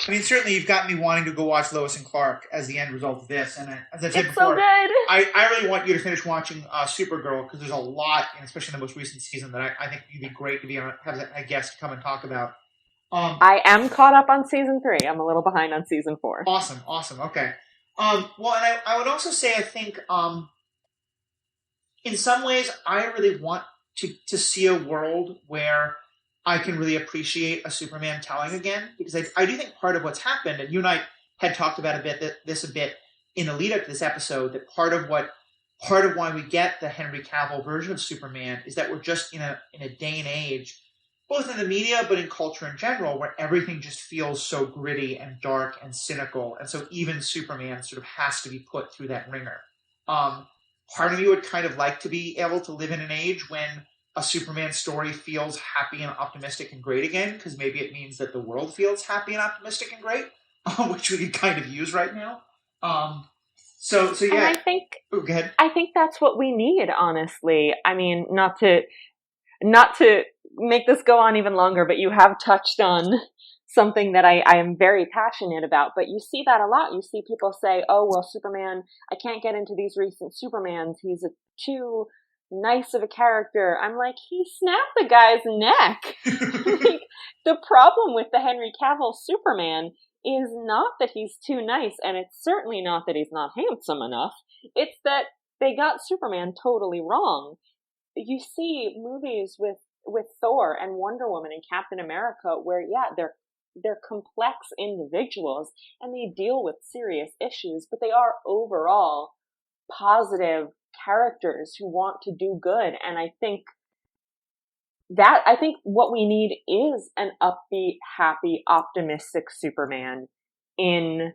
I mean, certainly you've got me wanting to go watch Lois and Clark as the end result of this. And as I said it's before, so good. I really want you to finish watching Supergirl, because there's a lot, and especially in the most recent season, that I think you'd be great to have a guest come and talk about. I am caught up on season 3. I'm a little behind on season 4. Awesome. Okay. Well, and I would also say, I think, in some ways, I really want to see a world where I can really appreciate a Superman telling again, because I do think part of what's happened, and you and I had talked about this a bit, in the lead up to this episode that part of why we get the Henry Cavill version of Superman is that we're just in a day and age, both in the media but in culture in general, where everything just feels so gritty and dark and cynical, and so even Superman sort of has to be put through that ringer. Part of me would kind of like to be able to live in an age when a Superman story feels happy and optimistic and great again, because maybe it means that the world feels happy and optimistic and great, which we could kind of use right now. So yeah. And go ahead. I think that's what we need, honestly. I mean, not to make this go on even longer, but you have touched on something that I am very passionate about. But you see that a lot. You see people say, oh, well, Superman, I can't get into these recent Supermans. He's too nice of a character. I'm like, he snapped the guy's neck. Like, the problem with the Henry Cavill Superman is not that he's too nice, and it's certainly not that he's not handsome enough. It's that they got Superman totally wrong. You see movies with Thor and Wonder Woman and Captain America where, yeah, they're complex individuals and they deal with serious issues, but they are overall positive characters who want to do good. And I think what we need is an upbeat, happy, optimistic Superman in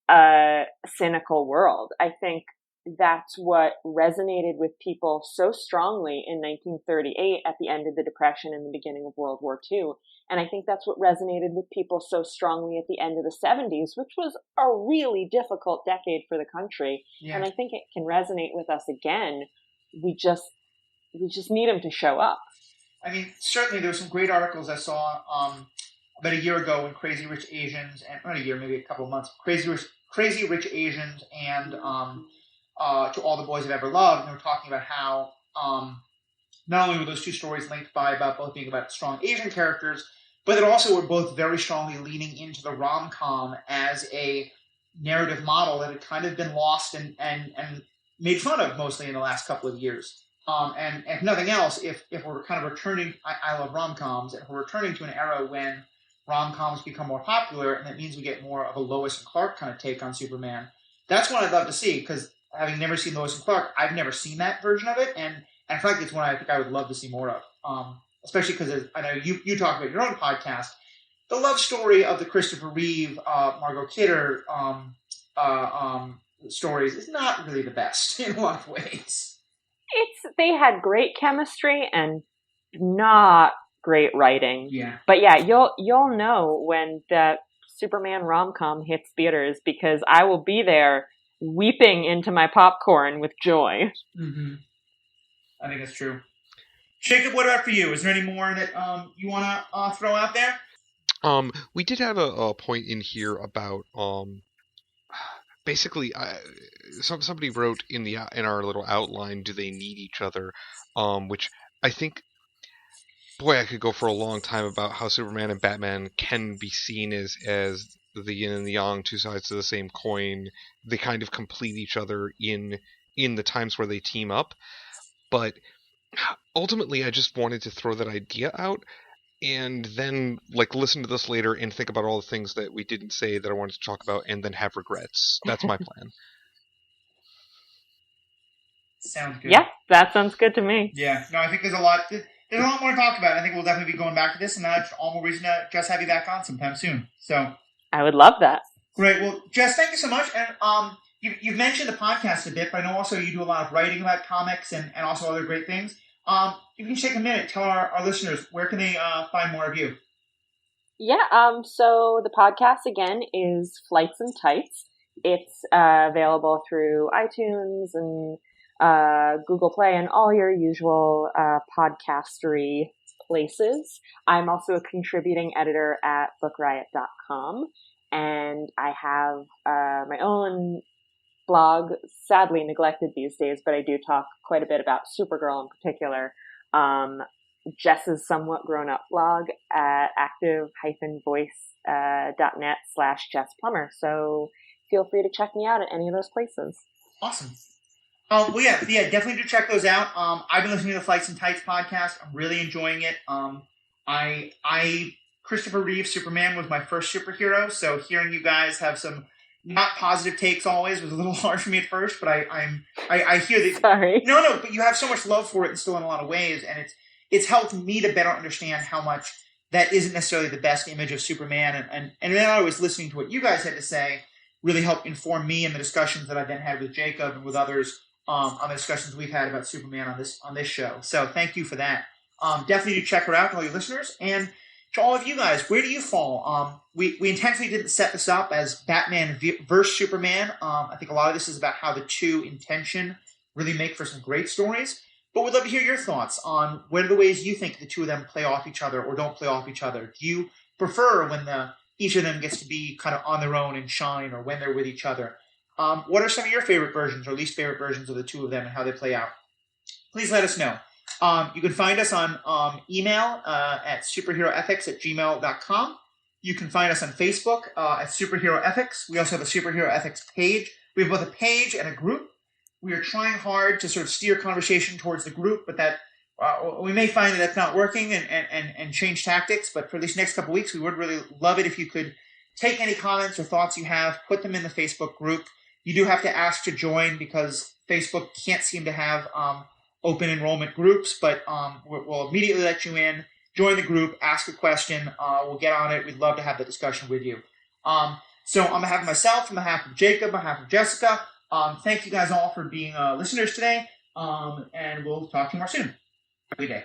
a cynical world. I think that's what resonated with people so strongly in 1938 at the end of the Depression and the beginning of World War II. And I think that's what resonated with people so strongly at the end of the 70s, which was a really difficult decade for the country. Yeah. And I think it can resonate with us again. We just need him to show up. I mean, certainly there were some great articles I saw about a year ago when Crazy Rich Asians, and not a year, maybe a couple of months, Crazy Rich Asians and To All the Boys I've Ever Loved, and they were talking about how not only were those two stories linked by about both being about strong Asian characters, but that also were both very strongly leaning into the rom-com as a narrative model that had kind of been lost and made fun of mostly in the last couple of years. And if nothing else, if we're kind of returning, I love rom-coms, and if we're returning to an era when rom-coms become more popular, and it means we get more of a Lois and Clark kind of take on Superman, that's one I'd love to see, because having never seen Lois and Clark, I've never seen that version of it, and frankly, it's one I think I would love to see more of. Especially because I know you talk about your own podcast, the love story of the Christopher Reeve, Margot Kidder stories is not really the best in a lot of ways. They had great chemistry and not great writing. Yeah. But yeah, you'll know when that Superman rom-com hits theaters, because I will be there weeping into my popcorn with joy. Mm-hmm. I think that's true. Jacob, what about for you? Is there any more that you want to throw out there? We did have a point in here about basically somebody wrote in our little outline, do they need each other? Which I think, boy, I could go for a long time about how Superman and Batman can be seen as the yin and the yang, two sides of the same coin. They kind of complete each other in the times where they team up. But ultimately, I just wanted to throw that idea out and then listen to this later and think about all the things that we didn't say that I wanted to talk about and then have regrets. That's my plan. Sounds good. Yeah, that sounds good to me. Yeah, no, I think there's a lot more to talk about. I think we'll definitely be going back to this, and that's all more reason to just have you back on sometime soon. So I would love that. Great. Well, Jess, thank you so much. And you've mentioned the podcast a bit, but I know also you do a lot of writing about comics and also other great things. If you can take a minute, tell our listeners, where can they find more of you? Yeah, so the podcast, again, is Flights and Tights. It's available through iTunes and Google Play and all your usual podcastery places. I'm also a contributing editor at bookriot.com, and I have my own blog, sadly neglected these days, but I do talk quite a bit about Supergirl in particular. Jess's Somewhat Grown Up blog at active-voice.net/Jess Plummer. So feel free to check me out at any of those places. Awesome. Well, yeah, definitely do check those out. I've been listening to the Flights and Tights podcast. I'm really enjoying it. Christopher Reeve Superman was my first superhero, so hearing you guys have some not positive takes always was a little hard for me at first, but I hear that. Sorry. No, but you have so much love for it and still in a lot of ways, and it's helped me to better understand how much that isn't necessarily the best image of Superman, and then I was listening to what you guys had to say really helped inform me in the discussions that I've then had with Jacob and with others on the discussions we've had about Superman on this show. So thank you for that. Definitely do check her out to all your listeners. And to all of you guys, where do you fall? We intentionally didn't set this up as Batman versus Superman. I think a lot of this is about how the two intention really make for some great stories. But we'd love to hear your thoughts on what are the ways you think the two of them play off each other or don't play off each other. Do you prefer when each of them gets to be kind of on their own and shine, or when they're with each other? What are some of your favorite versions or least favorite versions of the two of them and how they play out? Please let us know. You can find us on email at superheroethics@gmail.com. You can find us on Facebook at Superhero Ethics. We also have a Superhero Ethics page. We have both a page and a group. We are trying hard to sort of steer conversation towards the group, but that we may find that that's not working and change tactics. But for these next couple weeks, we would really love it if you could take any comments or thoughts you have, put them in the Facebook group. You do have to ask to join because Facebook can't seem to have open enrollment groups, but we'll immediately let you in. Join the group, ask a question. We'll get on it. We'd love to have the discussion with you. So on behalf of myself, on behalf of Jacob, on behalf of Jessica, thank you guys all for being listeners today, and we'll talk to you more soon. Have a good day.